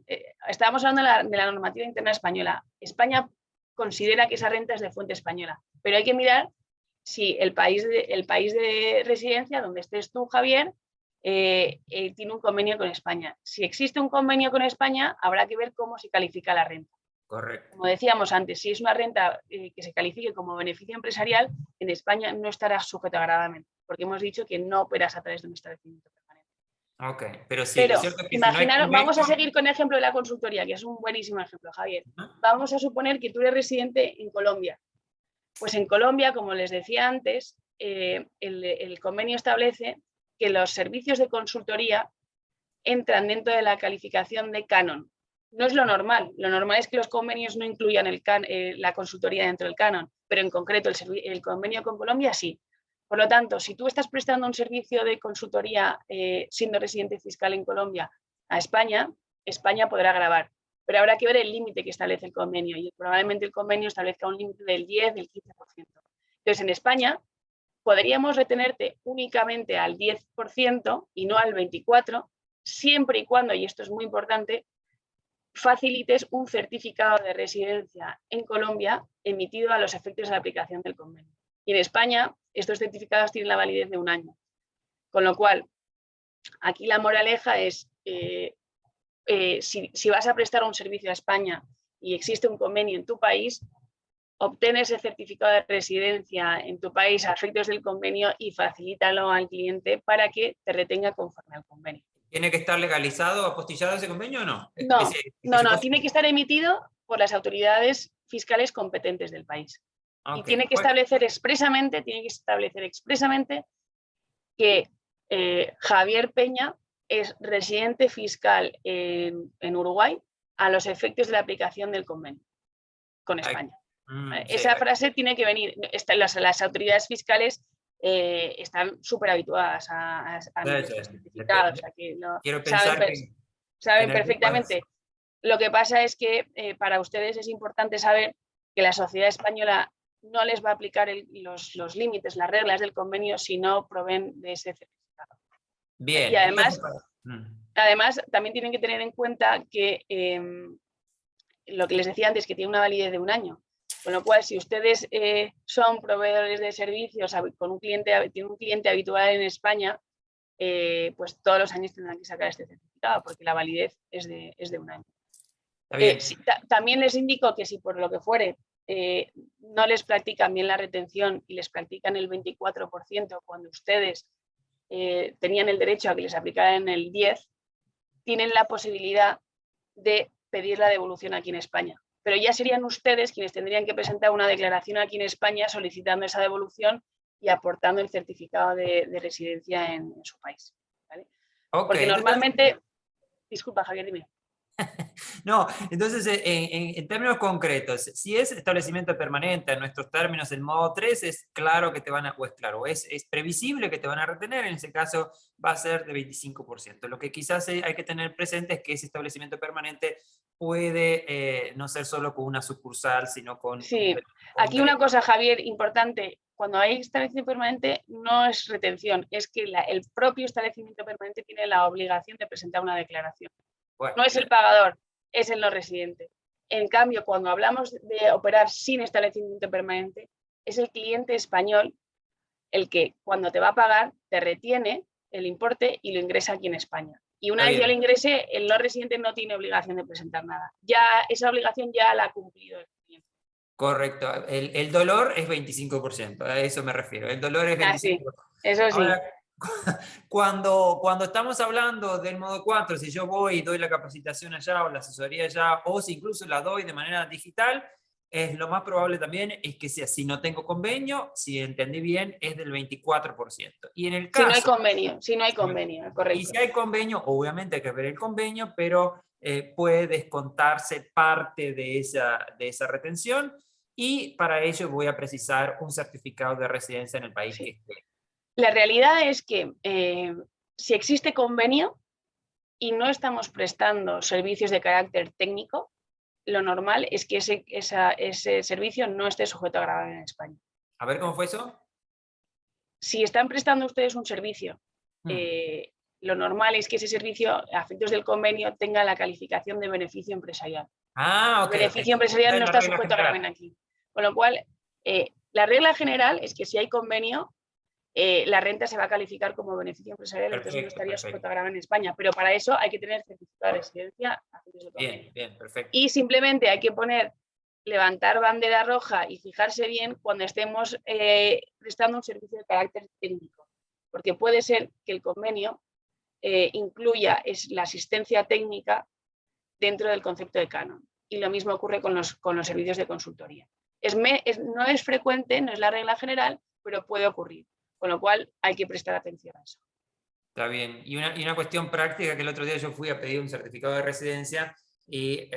Estábamos hablando de la normativa interna española. España considera que esa renta es de fuente española, pero hay que mirar si el país de residencia, donde estés tú, Javier, tiene un convenio con España. Si existe un convenio con España, habrá que ver cómo se califica la renta. Correcto. Como decíamos antes, si es una renta que se califique como beneficio empresarial, en España no estará sujeto a gravamen, porque hemos dicho que no operas a través de un establecimiento permanente. Ok, pero sí, pero es cierto que imaginaros, si no hay vamos a seguir con el ejemplo de la consultoría, que es un buenísimo ejemplo, Javier. Vamos a suponer que tú eres residente en Colombia. Pues en Colombia, como les decía antes, el convenio establece que los servicios de consultoría entran dentro de la calificación de canon. No es lo normal es que los convenios no incluyan la consultoría dentro del canon, pero en concreto el convenio con Colombia sí. Por lo tanto, si tú estás prestando un servicio de consultoría siendo residente fiscal en Colombia a España, España podrá gravar, pero habrá que ver el límite que establece el convenio y probablemente el convenio establezca un límite del 10, del 15%. Entonces, en España podríamos retenerte únicamente al 10% y no al 24%, siempre y cuando, y esto es muy importante, facilites un certificado de residencia en Colombia emitido a los efectos de la aplicación del convenio. Y en España estos certificados tienen la validez de 1 año. Con lo cual, aquí la moraleja es, si vas a prestar un servicio a España y existe un convenio en tu país, obtén ese certificado de residencia en tu país a efectos del convenio y facilítalo al cliente para que te retenga conforme al convenio. ¿Tiene que estar legalizado, apostillado ese convenio o no? No, tiene que estar emitido por las autoridades fiscales competentes del país. Okay. Y tiene que establecer expresamente que Javier Peña es residente fiscal en Uruguay a los efectos de la aplicación del convenio con España. Esa frase tiene que venir. Las autoridades fiscales están súper habituadas a nuestros certificados. O sea, que saben perfectamente. Lo que pasa es que para ustedes es importante saber que la sociedad española no les va a aplicar los límites, las reglas del convenio si no proveen de ese certificado. Bien. Y además también tienen que tener en cuenta que lo que les decía antes, que tiene una validez de 1 año. Con lo cual, si ustedes son proveedores de servicios tienen un cliente habitual en España, pues todos los años tendrán que sacar este certificado porque la validez es de 1 año. También les indico que si por lo que fuere no les practican bien la retención y les practican el 24% cuando ustedes tenían el derecho a que les aplicaran el 10%, tienen la posibilidad de pedir la devolución aquí en España. Pero ya serían ustedes quienes tendrían que presentar una declaración aquí en España solicitando esa devolución y aportando el certificado de residencia en su país. ¿Vale? Okay, porque normalmente... Disculpa, Javier, dime. No, entonces en términos concretos, si es establecimiento permanente, en nuestros términos, el modo 3 es claro que te van a, o es claro, es previsible que te van a retener, en ese caso va a ser de 25%. Lo que quizás hay que tener presente es que ese establecimiento permanente puede no ser solo con una sucursal, sino con... Sí, aquí una cosa, Javier, importante, cuando hay establecimiento permanente no es retención, es que el propio establecimiento permanente tiene la obligación de presentar una declaración. Bueno, no es el pagador, es el no residente. En cambio, cuando hablamos de operar sin establecimiento permanente, es el cliente español el que cuando te va a pagar te retiene el importe y lo ingresa aquí en España. Y una vez ya lo ingrese, el no residente no tiene obligación de presentar nada. Ya esa obligación ya la ha cumplido el cliente. Correcto. El dolor es 25%, a eso me refiero. El dolor es 25%. Sí, eso sí. Ahora, cuando estamos hablando del modo 4, si yo voy y doy la capacitación allá o la asesoría allá, o si incluso la doy de manera digital, lo más probable también es que sea, si no tengo convenio, si entendí bien, es del 24%. Y en el Si no hay caso... convenio, Y correcto. si hay convenio, obviamente hay que ver el convenio, pero puede descontarse parte de esa retención, y para ello voy a precisar un certificado de residencia en el país Sí. que esté. La realidad es que si existe convenio y no estamos prestando servicios de carácter técnico, lo normal es que ese servicio no esté sujeto a gravamen en España. A ver, ¿cómo fue eso? Si están prestando ustedes un servicio, lo normal es que ese servicio, a efectos del convenio, tenga la calificación de beneficio empresarial. Ah, ok. El beneficio empresarial no La está regla sujeto a general. gravamen aquí. Con lo cual, la regla general es que si hay convenio, la renta se va a calificar como beneficio empresarial, entonces no estaría sujeto a gravamen en España. Pero para eso hay que tener certificado de residencia a efectos del convenio. Bien, perfecto. Y simplemente hay que levantar bandera roja y fijarse bien cuando estemos prestando un servicio de carácter técnico, porque puede ser que el convenio incluya la asistencia técnica dentro del concepto de canon. Y lo mismo ocurre con los servicios de consultoría. No es frecuente, no es la regla general, pero puede ocurrir, con lo cual hay que prestar atención a eso. Está bien. Y una cuestión práctica, que el otro día yo fui a pedir un certificado de residencia y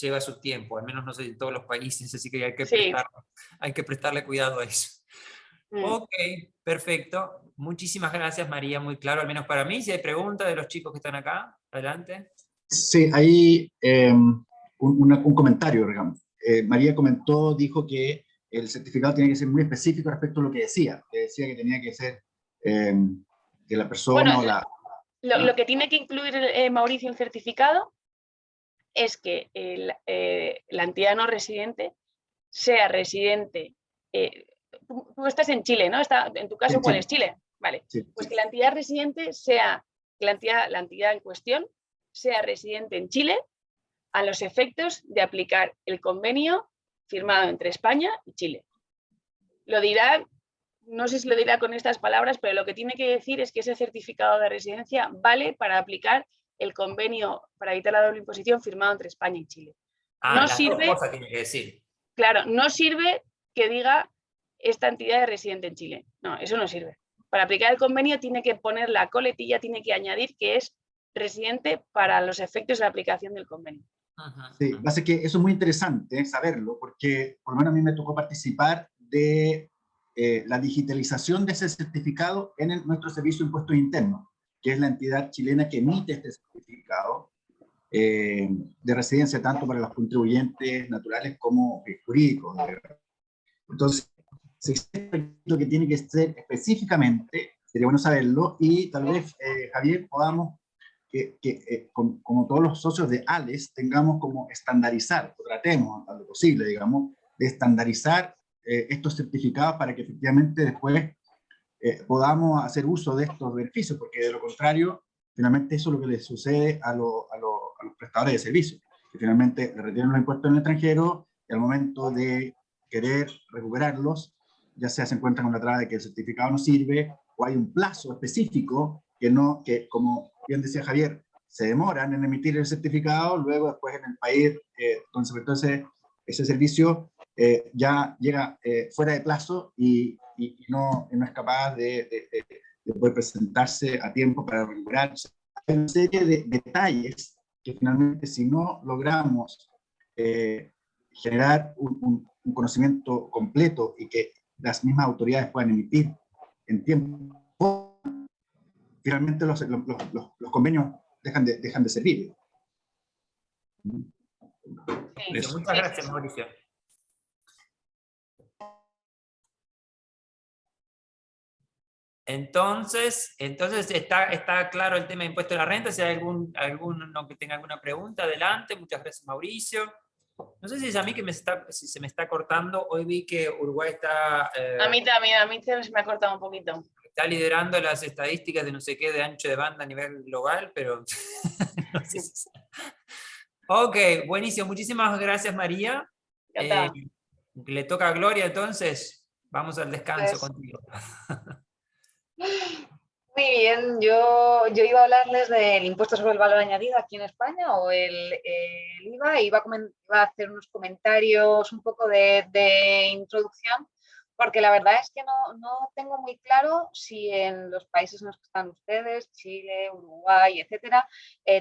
lleva su tiempo, al menos no sé en todos los países, así que hay que prestarle cuidado a eso. Ok, perfecto. Muchísimas gracias, María, muy claro, al menos para mí. Si hay preguntas de los chicos que están acá, adelante. Sí, hay un comentario, digamos. María dijo que el certificado tiene que ser muy específico respecto a lo que decía. Que decía que tenía que ser que la persona Lo que tiene que incluir, Mauricio, el certificado es que la entidad no residente sea residente. Tú estás en Chile, ¿no? En tu caso, ¿cuál es Chile? Vale. Sí, pues que la entidad residente sea, que la entidad en cuestión sea residente en Chile a los efectos de aplicar el convenio firmado entre España y Chile. Lo dirá, no sé si lo dirá con estas palabras, pero lo que tiene que decir es que ese certificado de residencia vale para aplicar el convenio para evitar la doble imposición firmado entre España y Chile. Ah, No las sirve, dos cosas tiene que decir. claro, no sirve que diga esta entidad es residente en Chile. No, eso no sirve. Para aplicar el convenio tiene que poner la coletilla, tiene que añadir que es residente para los efectos de la aplicación del convenio. Sí, así que eso es muy interesante saberlo, porque por lo menos a mí me tocó participar de la digitalización de ese certificado en nuestro Servicio de Impuestos Internos, que es la entidad chilena que emite este certificado de residencia tanto para los contribuyentes naturales como jurídicos. Entonces, se existe lo que tiene que ser específicamente, sería bueno saberlo, y tal vez, Javier, podamos como todos los socios de ALES, tengamos como estandarizar, o tratemos a lo posible, digamos, de estandarizar estos certificados para que efectivamente después podamos hacer uso de estos beneficios, porque de lo contrario, finalmente eso es lo que le sucede a los prestadores de servicios, que finalmente le retiran los impuestos en el extranjero y al momento de querer recuperarlos, ya sea se encuentran con la traba de que el certificado no sirve o hay un plazo específico que como bien decía Javier, se demoran en emitir el certificado, luego después en el país donde se prestó ese servicio ya llega fuera de plazo y no es capaz de poder presentarse a tiempo para recuperar. Hay una serie de detalles que finalmente si no logramos generar un conocimiento completo y que las mismas autoridades puedan emitir en tiempo, finalmente los convenios dejan de servir. Muchas gracias, Mauricio. Entonces está claro el tema de impuesto a la renta. Si hay alguno que tenga alguna pregunta, adelante. Muchas gracias, Mauricio. No sé si es a mí si se me está cortando. Hoy vi que Uruguay está... a mí también, a mí se me ha cortado un poquito. Está liderando las estadísticas de no sé qué de ancho de banda a nivel global, pero no sé si... Ok, buenísimo. Muchísimas gracias, María. Le toca a Gloria, entonces. Vamos al descanso contigo. Muy bien, yo iba a hablarles del impuesto sobre el valor añadido aquí en España o el IVA, e iba a hacer unos comentarios un poco de introducción, porque la verdad es que no tengo muy claro si en los países en los que están ustedes, Chile, Uruguay, etcétera,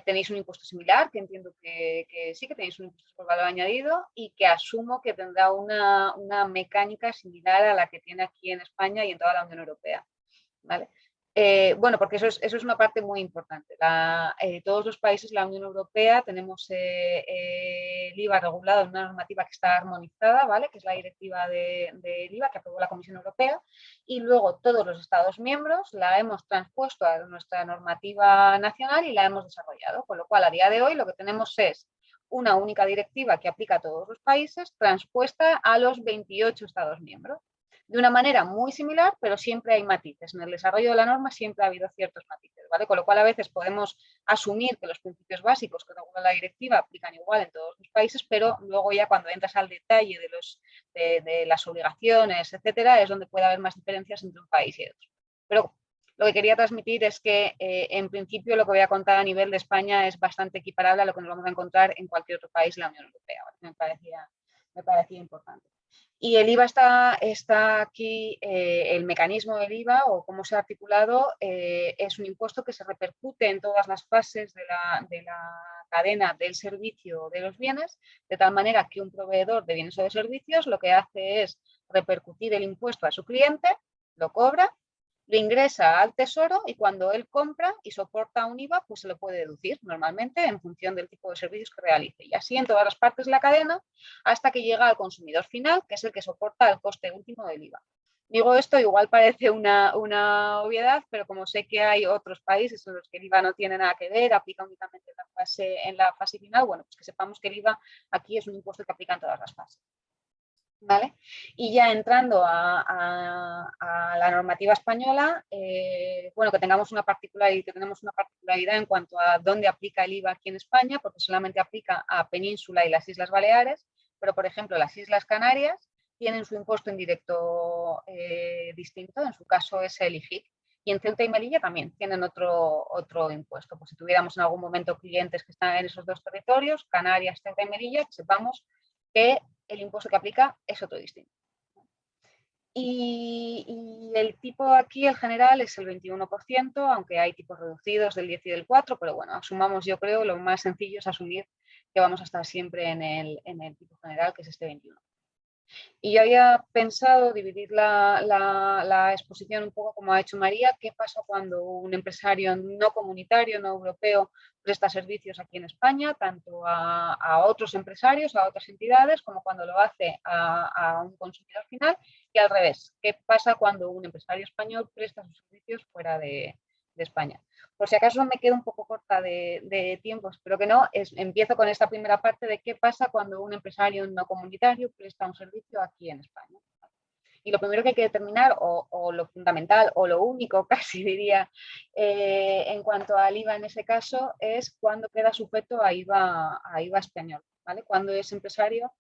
tenéis un impuesto similar, que entiendo que sí, que tenéis un impuesto sobre el valor añadido y que asumo que tendrá una mecánica similar a la que tiene aquí en España y en toda la Unión Europea, ¿vale? Bueno, porque eso es una parte muy importante. Todos los países de la Unión Europea tenemos el IVA regulado en una normativa que está armonizada, ¿vale? Que es la directiva del IVA que aprobó la Comisión Europea, y luego todos los Estados miembros la hemos transpuesto a nuestra normativa nacional y la hemos desarrollado, con lo cual a día de hoy lo que tenemos es una única directiva que aplica a todos los países, transpuesta a los 28 Estados miembros. De una manera muy similar, pero siempre hay matices. En el desarrollo de la norma siempre ha habido ciertos matices, ¿vale? Con lo cual a veces podemos asumir que los principios básicos que regula la directiva aplican igual en todos los países, pero luego ya cuando entras al detalle de las obligaciones, etcétera, es donde puede haber más diferencias entre un país y otro. Pero lo que quería transmitir es que en principio lo que voy a contar a nivel de España es bastante equiparable a lo que nos vamos a encontrar en cualquier otro país de la Unión Europea, ¿vale? Me parecía importante. Y el IVA está aquí, el mecanismo del IVA o cómo se ha articulado es un impuesto que se repercute en todas las fases de la cadena del servicio de los bienes, de tal manera que un proveedor de bienes o de servicios lo que hace es repercutir el impuesto a su cliente, lo cobra, lo ingresa al tesoro y cuando él compra y soporta un IVA, pues se lo puede deducir normalmente en función del tipo de servicios que realice. Y así en todas las partes de la cadena hasta que llega al consumidor final, que es el que soporta el coste último del IVA. Digo esto, igual parece una obviedad, pero como sé que hay otros países en los que el IVA no tiene nada que ver, aplica únicamente en la fase final, bueno, pues que sepamos que el IVA aquí es un impuesto que aplica en todas las fases. ¿Vale? Y ya entrando a la normativa española, bueno, que tenemos una particularidad en cuanto a dónde aplica el IVA aquí en España, porque solamente aplica a Península y las Islas Baleares, pero por ejemplo las Islas Canarias tienen su impuesto indirecto distinto, en su caso es el IGIC, y en Ceuta y Melilla también tienen otro impuesto. Pues si tuviéramos en algún momento clientes que están en esos dos territorios, Canarias, Ceuta y Melilla, que sepamos que el impuesto que aplica es otro distinto. Y el tipo aquí, el general, es el 21%, aunque hay tipos reducidos del 10 y del 4, pero bueno, asumamos, yo creo, lo más sencillo es asumir que vamos a estar siempre en el tipo general, que es este 21%. Y yo había pensado dividir la exposición un poco como ha hecho María, qué pasa cuando un empresario no comunitario, no europeo, presta servicios aquí en España, tanto a otros empresarios, a otras entidades, como cuando lo hace a un consumidor final, y al revés, qué pasa cuando un empresario español presta sus servicios fuera de España. Por si acaso me quedo un poco corta de tiempo, espero que no, empiezo con esta primera parte de qué pasa cuando un empresario no comunitario presta un servicio aquí en España. Y lo primero que hay que determinar, o lo fundamental, o lo único casi diría, en cuanto al IVA en ese caso, es cuándo queda sujeto a IVA español, ¿vale? Cuando ese empresario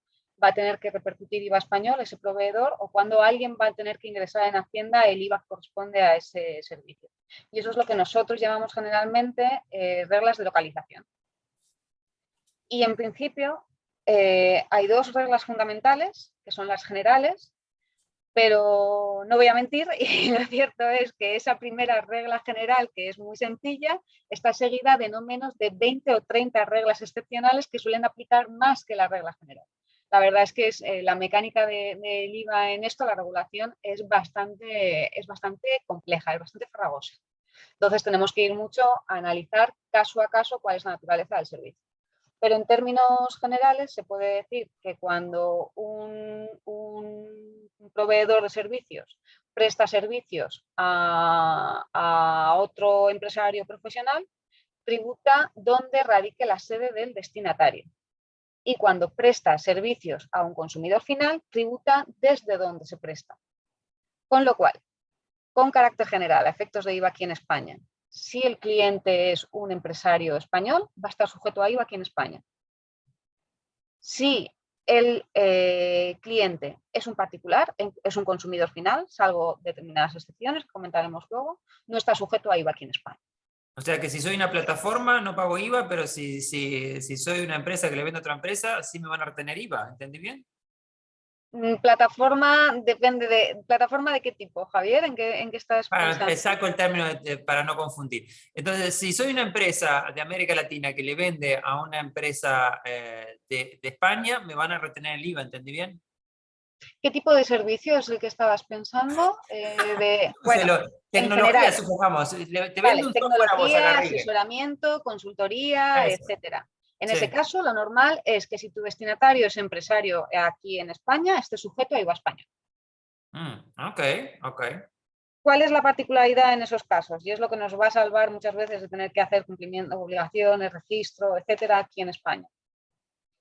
va a tener que repercutir IVA español, ese proveedor, o cuando alguien va a tener que ingresar en Hacienda el IVA que corresponde a ese servicio. Y eso es lo que nosotros llamamos generalmente reglas de localización. Y en principio hay dos reglas fundamentales, que son las generales, pero no voy a mentir, y lo cierto es que esa primera regla general, que es muy sencilla, está seguida de no menos de 20 o 30 reglas excepcionales que suelen aplicar más que la regla general. La verdad es que la mecánica del IVA en esto, la regulación, es bastante compleja, es bastante farragosa. Entonces tenemos que ir mucho a analizar caso a caso cuál es la naturaleza del servicio. Pero en términos generales se puede decir que cuando un proveedor de servicios presta servicios a otro empresario profesional, tributa donde radique la sede del destinatario. Y cuando presta servicios a un consumidor final, tributa desde donde se presta. Con lo cual, con carácter general, a efectos de IVA aquí en España, si el cliente es un empresario español, va a estar sujeto a IVA aquí en España. Si el cliente es un particular, es un consumidor final, salvo determinadas excepciones que comentaremos luego, no está sujeto a IVA aquí en España. O sea que si soy una plataforma no pago IVA, pero si soy una empresa que le vende a otra empresa, sí me van a retener IVA, ¿entendí bien? Plataforma, depende de... ¿Plataforma de qué tipo, Javier? ¿En qué estás pensando? Saco el término para no confundir. Entonces, si soy una empresa de América Latina que le vende a una empresa de España, me van a retener el IVA, ¿entendí bien? ¿Qué tipo de servicio es el que estabas pensando? Bueno, en Tecnología, general, supongamos, te vendo vale, un software a vos, a tecnología, Garrigue. asesoramiento, consultoría, Eso, etcétera. En ese sí. caso, lo normal es que si tu destinatario es empresario aquí en España, esté sujeto a IVA español. Ok, ok. ¿Cuál es la particularidad en esos casos? Y es lo que nos va a salvar muchas veces de tener que hacer cumplimiento, obligaciones, registro, etcétera, aquí en España.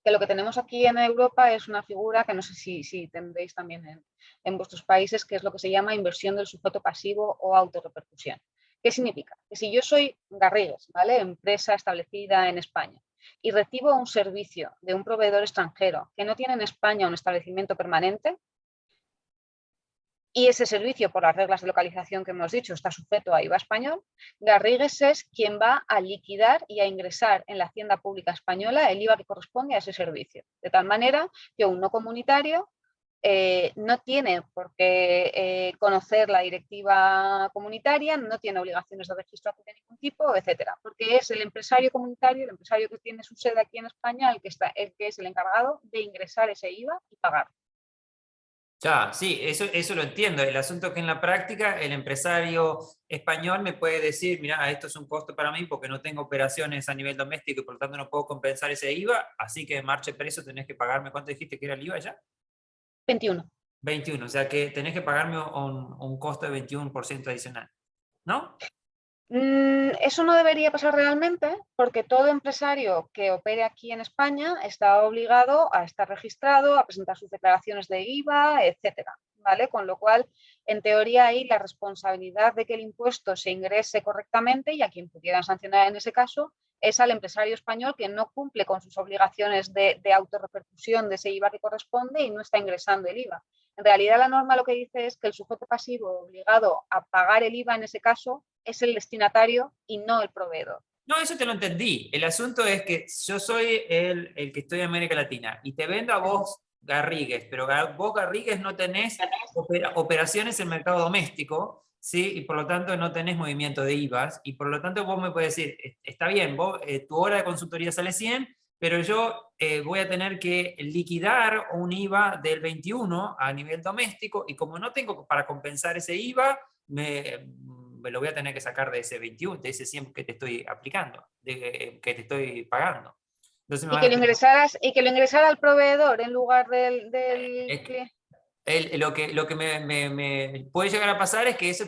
Que lo que tenemos aquí en Europa es una figura que no sé si tendréis también en vuestros países, que es lo que se llama inversión del sujeto pasivo o autorrepercusión. ¿Qué significa? Que si yo soy Garrigues, ¿vale? Empresa establecida en España, y recibo un servicio de un proveedor extranjero que no tiene en España un establecimiento permanente, y ese servicio, por las reglas de localización que hemos dicho, está sujeto a IVA español, Garrigues es quien va a liquidar y a ingresar en la Hacienda Pública Española el IVA que corresponde a ese servicio. De tal manera que un no comunitario no tiene por qué conocer la directiva comunitaria, no tiene obligaciones de registro de ningún tipo, etcétera, porque es el empresario comunitario, el empresario que tiene su sede aquí en España, el que es el encargado de ingresar ese IVA y pagar. Ya, sí, eso lo entiendo. El asunto es que en la práctica el empresario español me puede decir, mira, esto es un costo para mí porque no tengo operaciones a nivel doméstico y por lo tanto no puedo compensar ese IVA, así que marche preso, tenés que pagarme, ¿cuánto dijiste que era el IVA ya? 21. 21, o sea que tenés que pagarme un costo de 21% adicional, ¿no? Eso no debería pasar realmente porque todo empresario que opere aquí en España está obligado a estar registrado, a presentar sus declaraciones de IVA, etcétera, ¿vale? Con lo cual, en teoría, ahí la responsabilidad de que el impuesto se ingrese correctamente y a quien pudieran sancionar en ese caso es al empresario español que no cumple con sus obligaciones de autorrepercusión de ese IVA que corresponde y no está ingresando el IVA. En realidad, la norma lo que dice es que el sujeto pasivo obligado a pagar el IVA en ese caso es el destinatario y no el proveedor. No, eso te lo entendí. El asunto es que yo soy el que estoy en América Latina y te vendo a vos Garrigues, pero vos Garrigues no tenés operaciones en mercado doméstico, ¿sí? Y por lo tanto no tenés movimiento de IVAs y por lo tanto vos me puedes decir, está bien, vos, tu hora de consultoría sale 100, pero yo voy a tener que liquidar un IVA del 21 a nivel doméstico y como no tengo para compensar ese IVA, me lo voy a tener que sacar de ese 21, de ese 100 que te estoy aplicando, que te estoy pagando. Entonces me Y van a tener, que lo ingresara al proveedor en lugar del cliente. lo que me puede llegar a pasar es que eso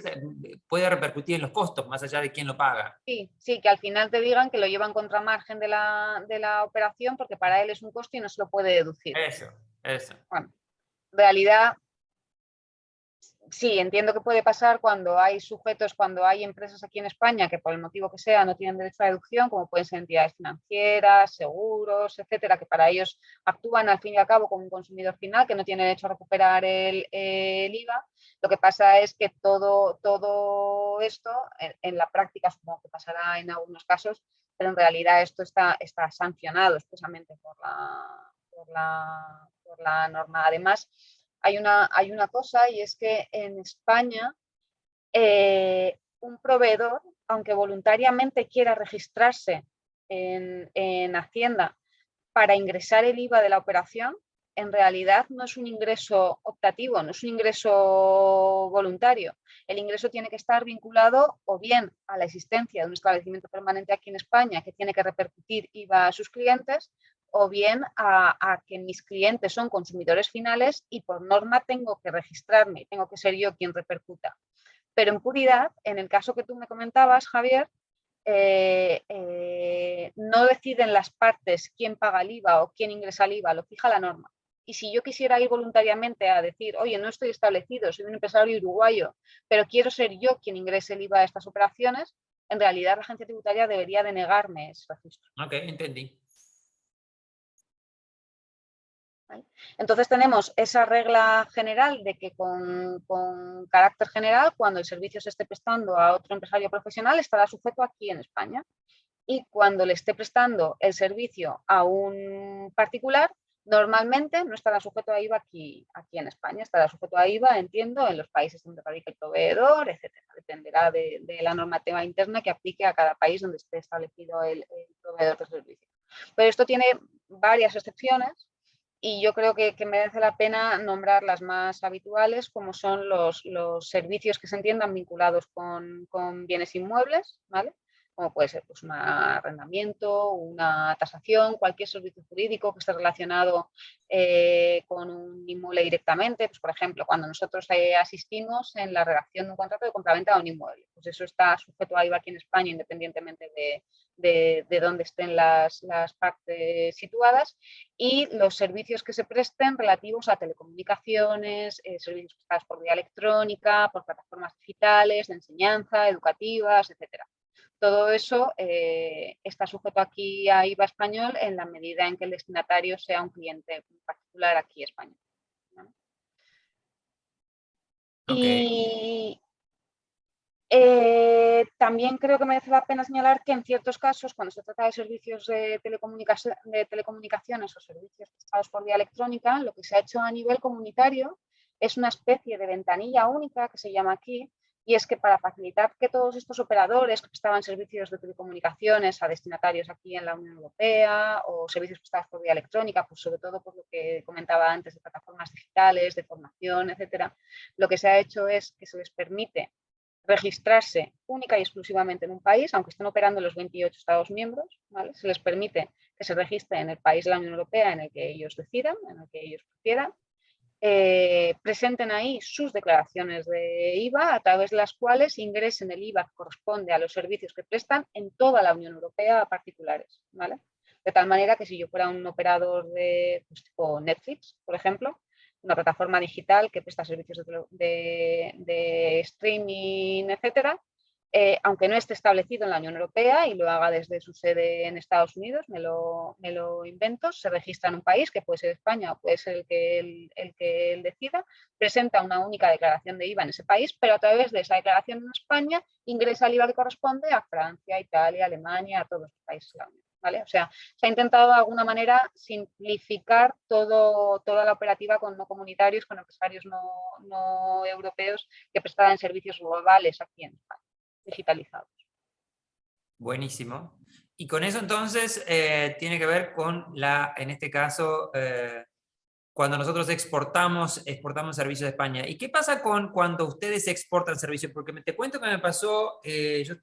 puede repercutir en los costos, más allá de quién lo paga. Sí, sí, que al final te digan que lo llevan contra margen de la operación porque para él es un coste y no se lo puede deducir. Eso. Bueno, en realidad, sí, entiendo que puede pasar cuando hay sujetos, cuando hay empresas aquí en España que por el motivo que sea no tienen derecho a deducción, como pueden ser entidades financieras, seguros, etcétera, que para ellos actúan al fin y al cabo como un consumidor final que no tiene derecho a recuperar el IVA. Lo que pasa es que todo esto, en la práctica supongo que pasará en algunos casos, pero en realidad esto está sancionado expresamente por la norma. Además, hay una cosa y es que en España un proveedor, aunque voluntariamente quiera registrarse en Hacienda para ingresar el IVA de la operación, en realidad no es un ingreso optativo, no es un ingreso voluntario. El ingreso tiene que estar vinculado o bien a la existencia de un establecimiento permanente aquí en España que tiene que repercutir IVA a sus clientes, o bien a que mis clientes son consumidores finales y por norma tengo que registrarme, tengo que ser yo quien repercuta. Pero en puridad, en el caso que tú me comentabas, Javier, no deciden las partes quién paga el IVA o quién ingresa el IVA, lo fija la norma. Y si yo quisiera ir voluntariamente a decir, oye, no estoy establecido, soy un empresario uruguayo, pero quiero ser yo quien ingrese el IVA a estas operaciones, en realidad la agencia tributaria debería denegarme ese registro. Ok, entendí. ¿vale? Entonces tenemos esa regla general de que con carácter general, cuando el servicio se esté prestando a otro empresario profesional, estará sujeto aquí en España. Y cuando le esté prestando el servicio a un particular, normalmente no estará sujeto a IVA aquí en España, estará sujeto a IVA, entiendo, en los países donde radica el proveedor, etcétera. Dependerá de la normativa interna que aplique a cada país donde esté establecido el proveedor de servicio. Pero esto tiene varias excepciones y yo creo que merece la pena nombrar las más habituales, como son los servicios que se entiendan vinculados con bienes inmuebles, ¿vale? Como puede ser pues, un arrendamiento, una tasación, cualquier servicio jurídico que esté relacionado con un inmueble directamente. Pues, por ejemplo, cuando nosotros asistimos en la redacción de un contrato de compraventa de un inmueble, pues eso está sujeto a IVA aquí en España, independientemente de dónde estén las partes situadas, y los servicios que se presten relativos a telecomunicaciones, servicios prestados por vía electrónica, por plataformas digitales, de enseñanza, educativas, etcétera. Todo eso está sujeto aquí a IVA español en la medida en que el destinatario sea un cliente particular aquí español, ¿no? Okay. Y también creo que merece la pena señalar que en ciertos casos, cuando se trata de servicios de telecomunicaciones o servicios prestados por vía electrónica, lo que se ha hecho a nivel comunitario es una especie de ventanilla única que se llama aquí, y es que para facilitar que todos estos operadores que prestaban servicios de telecomunicaciones a destinatarios aquí en la Unión Europea o servicios prestados por vía electrónica, pues sobre todo por lo que comentaba antes de plataformas digitales, de formación, etcétera, lo que se ha hecho es que se les permite registrarse única y exclusivamente en un país, aunque estén operando en los 28 Estados miembros, ¿vale? Se les permite que se registren en el país de la Unión Europea en el que ellos decidan, en el que ellos prefieran, presenten ahí sus declaraciones de IVA, a través de las cuales ingresen el IVA que corresponde a los servicios que prestan en toda la Unión Europea a particulares, ¿vale? De tal manera que si yo fuera un operador de pues, tipo Netflix, por ejemplo, una plataforma digital que presta servicios de streaming, etcétera, aunque no esté establecido en la Unión Europea y lo haga desde su sede en Estados Unidos, me lo invento, se registra en un país, que puede ser España o puede ser el que él decida, presenta una única declaración de IVA en ese país, pero a través de esa declaración en España ingresa el IVA que corresponde a Francia, Italia, Alemania, a todos los países de la Unión. ¿Vale? O sea, se ha intentado de alguna manera simplificar toda la operativa con no comunitarios, con empresarios no europeos que prestaban servicios globales aquí en España, digitalizados. Buenísimo. Y con eso entonces tiene que ver con en este caso, cuando nosotros exportamos servicios de España. ¿Y qué pasa cuando ustedes exportan servicios? Porque te cuento que me pasó, yo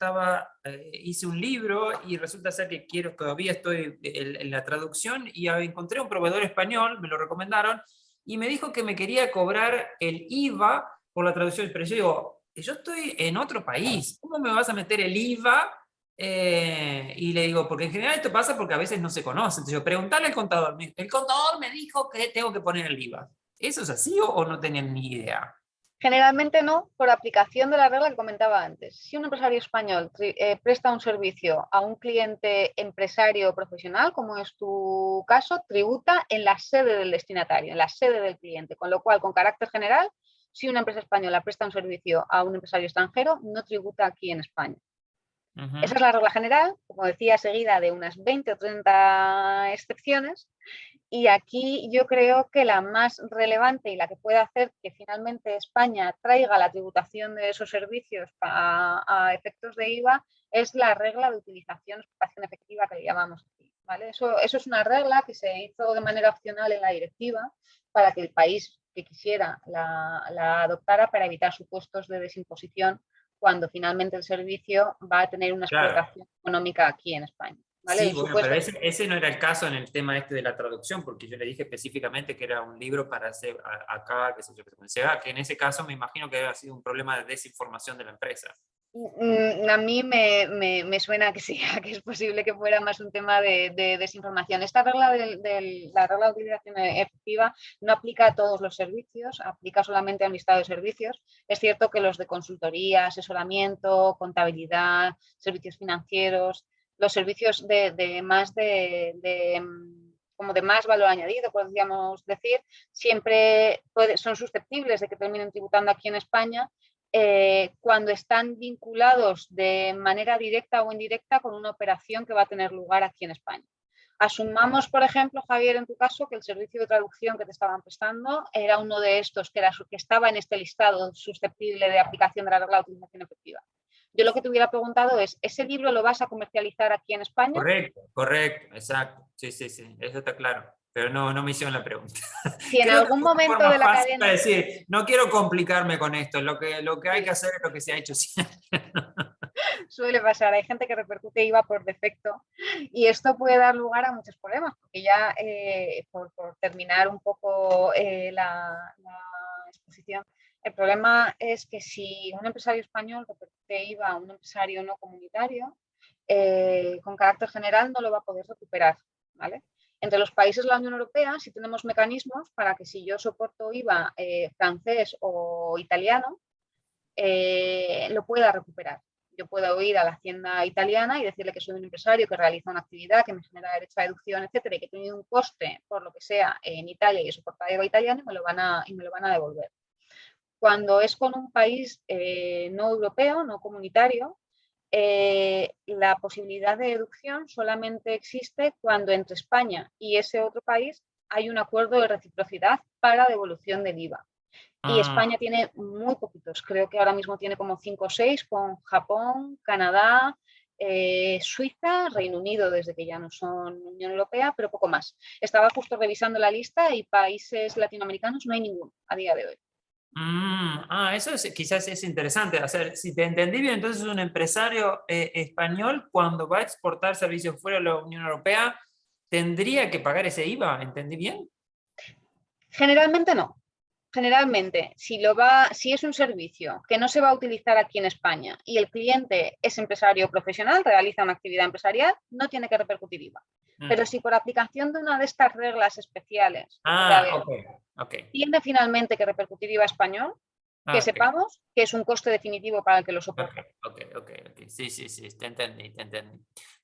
hice un libro y resulta ser que todavía estoy en la traducción y encontré un proveedor español, me lo recomendaron, y me dijo que me quería cobrar el IVA por la traducción. Pero yo digo, yo estoy en otro país, ¿cómo me vas a meter el IVA? Y le digo, porque en general esto pasa porque a veces no se conoce. Entonces yo, preguntarle al contador. El contador me dijo que tengo que poner el IVA. ¿Eso es así o no tenían ni idea? Generalmente no, por aplicación de la regla que comentaba antes. Si un empresario español presta un servicio a un cliente empresario profesional, como es tu caso, tributa en la sede del destinatario, en la sede del cliente. Con lo cual, con carácter general, si una empresa española presta un servicio a un empresario extranjero, no tributa aquí en España. Esa es la regla general, como decía, seguida de unas 20 o 30 excepciones. Y aquí yo creo que la más relevante y la que puede hacer que finalmente España traiga la tributación de esos servicios a efectos de IVA es la regla de utilización o explotación efectiva que le llamamos aquí, ¿vale? Eso es una regla que se hizo de manera opcional en la directiva para que el país que quisiera la adoptara para evitar supuestos de desimposición cuando finalmente el servicio va a tener una explotación económica aquí en España. ¿Vale? Sí, bueno, pero ese no era el caso en el tema de la traducción, porque yo le dije específicamente que era un libro para hacer acá, que que en ese caso me imagino que ha sido un problema de desinformación de la empresa. A mí me suena que sí, que es posible que fuera más un tema de desinformación. Esta regla la regla de utilización efectiva no aplica a todos los servicios, aplica solamente a un listado de servicios. Es cierto que los de consultoría, asesoramiento, contabilidad, servicios financieros, los servicios de como de más valor añadido, podríamos decir, siempre son susceptibles de que terminen tributando aquí en España cuando están vinculados de manera directa o indirecta con una operación que va a tener lugar aquí en España. Asumamos, por ejemplo, Javier, en tu caso, que el servicio de traducción que te estaban prestando era uno de estos que estaba en este listado susceptible de aplicación de la regla de utilización efectiva. Yo lo que te hubiera preguntado es, ¿ese libro lo vas a comercializar aquí en España? Correcto, correcto, exacto. Sí, sí, sí, eso está claro. Pero no me hicieron la pregunta. Si en Creo que algún es una momento forma de la fácil cadena... para decir, no quiero complicarme con esto, lo que hay que hacer es lo que se ha hecho siempre. Suele pasar, hay gente que repercute IVA por defecto y esto puede dar lugar a muchos problemas, porque ya por terminar un poco la exposición, el problema es que si un empresario español repercute IVA a un empresario no comunitario, con carácter general no lo va a poder recuperar, ¿vale? Entre los países de la Unión Europea sí tenemos mecanismos para que si yo soporto IVA francés o italiano, lo pueda recuperar. Yo puedo ir a la hacienda italiana y decirle que soy un empresario que realiza una actividad que me genera derecho a deducción, etcétera, y que he tenido un coste por lo que sea en Italia y he soportado IVA italiano y me lo van a devolver. Cuando es con un país no europeo, no comunitario, la posibilidad de deducción solamente existe cuando entre España y ese otro país hay un acuerdo de reciprocidad para devolución del IVA. Y España tiene muy poquitos, creo que ahora mismo tiene como 5 o 6 con Japón, Canadá, Suiza, Reino Unido desde que ya no son Unión Europea, pero poco más. Estaba justo revisando la lista y países latinoamericanos no hay ninguno a día de hoy. Eso quizás es interesante. O sea, si te entendí bien, entonces un empresario español cuando va a exportar servicios fuera de la Unión Europea tendría que pagar ese IVA, ¿entendí bien? Generalmente no. Generalmente, si es un servicio que no se va a utilizar aquí en España y el cliente es empresario profesional, realiza una actividad empresarial, no tiene que repercutir IVA. Pero si por aplicación de una de estas reglas especiales tiene finalmente que repercutir IVA español, que sepamos que es un coste definitivo para el que lo soporta. Sí, te entendí.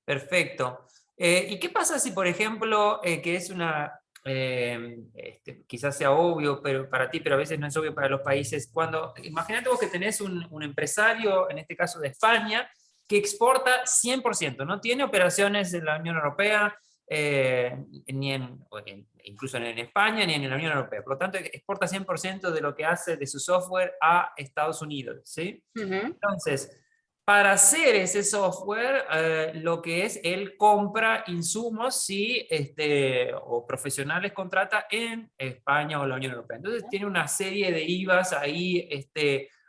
Perfecto. ¿Y qué pasa si, por ejemplo, que es una... quizás sea obvio pero para ti, pero a veces no es obvio para los países, imagínate vos que tenés un empresario, en este caso de España, que exporta 100%, no tiene operaciones en la Unión Europea, incluso en España, ni en la Unión Europea, por lo tanto exporta 100% de lo que hace de su software a Estados Unidos, ¿sí? Entonces, para hacer ese software, lo que es, él compra insumos o profesionales contrata en España o la Unión Europea. Entonces tiene una serie de IVAs ahí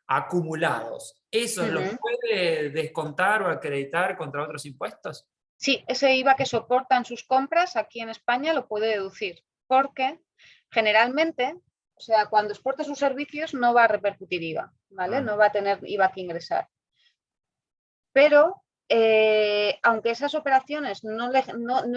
acumulados. ¿Esos los puede descontar o acreditar contra otros impuestos? Sí, ese IVA que soportan sus compras aquí en España lo puede deducir, porque generalmente, o sea, cuando exporta sus servicios no va a repercutir IVA, ¿vale? No va a tener IVA que ingresar. Pero, aunque esas operaciones no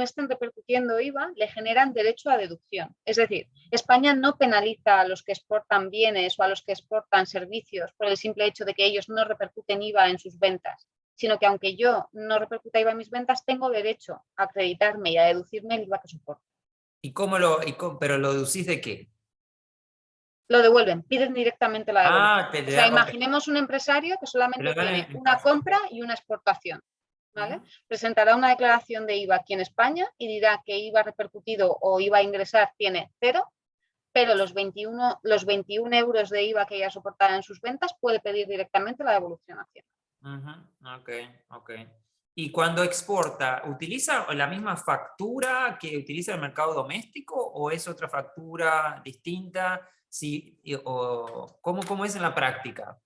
estén repercutiendo IVA, le generan derecho a deducción. Es decir, España no penaliza a los que exportan bienes o a los que exportan servicios por el simple hecho de que ellos no repercuten IVA en sus ventas, sino que aunque yo no repercuta IVA en mis ventas, tengo derecho a acreditarme y a deducirme el IVA que soporto. ¿Pero lo deducís de qué? Lo devuelven, piden directamente la devolución. O sea, imaginemos un empresario que solamente tiene una compra y una exportación, ¿vale? Presentará una declaración de IVA aquí en España y dirá que IVA repercutido o IVA a ingresar tiene 0, pero los 21 euros de IVA que ella soportará en sus ventas puede pedir directamente la devolución a Hacienda. Ok. Y cuando exporta, ¿utiliza la misma factura que utiliza el mercado doméstico o es otra factura distinta? ¿Cómo es en la práctica?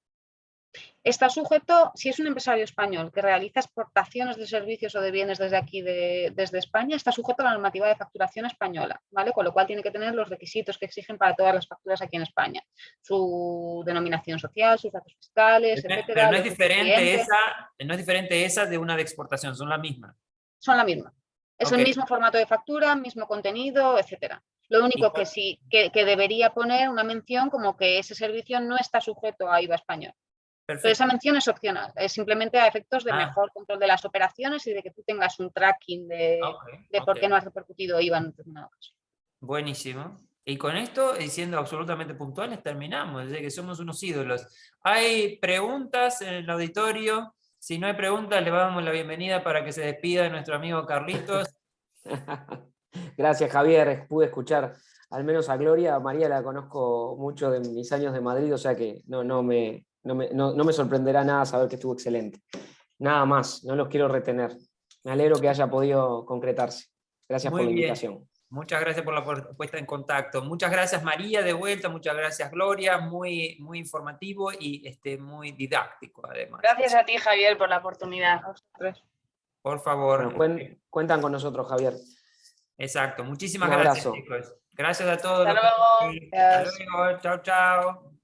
Está sujeto, si es un empresario español que realiza exportaciones de servicios o de bienes desde aquí, desde España, está sujeto a la normativa de facturación española, ¿vale? Con lo cual tiene que tener los requisitos que exigen para todas las facturas aquí en España. Su denominación social, sus datos fiscales, etcétera. Pero no es diferente esa de una de exportación, son la misma. Son la misma. Es el mismo formato de factura, mismo contenido, etcétera. Lo único que sí, que debería poner una mención como que ese servicio no está sujeto a IVA español. Pero Perfecto. esa mención es opcional, es simplemente a efectos de Ah. mejor control de las operaciones y de que tú tengas un tracking de Ok, por qué ok. no has repercutido IVA en determinado caso. Buenísimo. Y con esto, y siendo absolutamente puntuales, terminamos. Es decir, que somos unos ídolos. ¿Hay preguntas en el auditorio? Si no hay preguntas, le damos la bienvenida para que se despida de nuestro amigo Carlitos. Gracias, Javier. Pude escuchar al menos a Gloria. A María la conozco mucho de mis años de Madrid, o sea que no me sorprenderá nada saber que estuvo excelente. Nada más, no los quiero retener. Me alegro que haya podido concretarse. Gracias por Muy la bien. invitación. Muchas gracias por la puesta en contacto. Muchas gracias, María, de vuelta. Muchas gracias, Gloria. Muy, muy informativo y muy didáctico, además. Gracias a ti, Javier, por la oportunidad. Por favor. Bueno, cuentan con nosotros, Javier. Exacto. Muchísimas Un gracias, abrazo. chicos. Gracias a todos. Hasta los que luego. están aquí. Hasta luego. Chao, chao.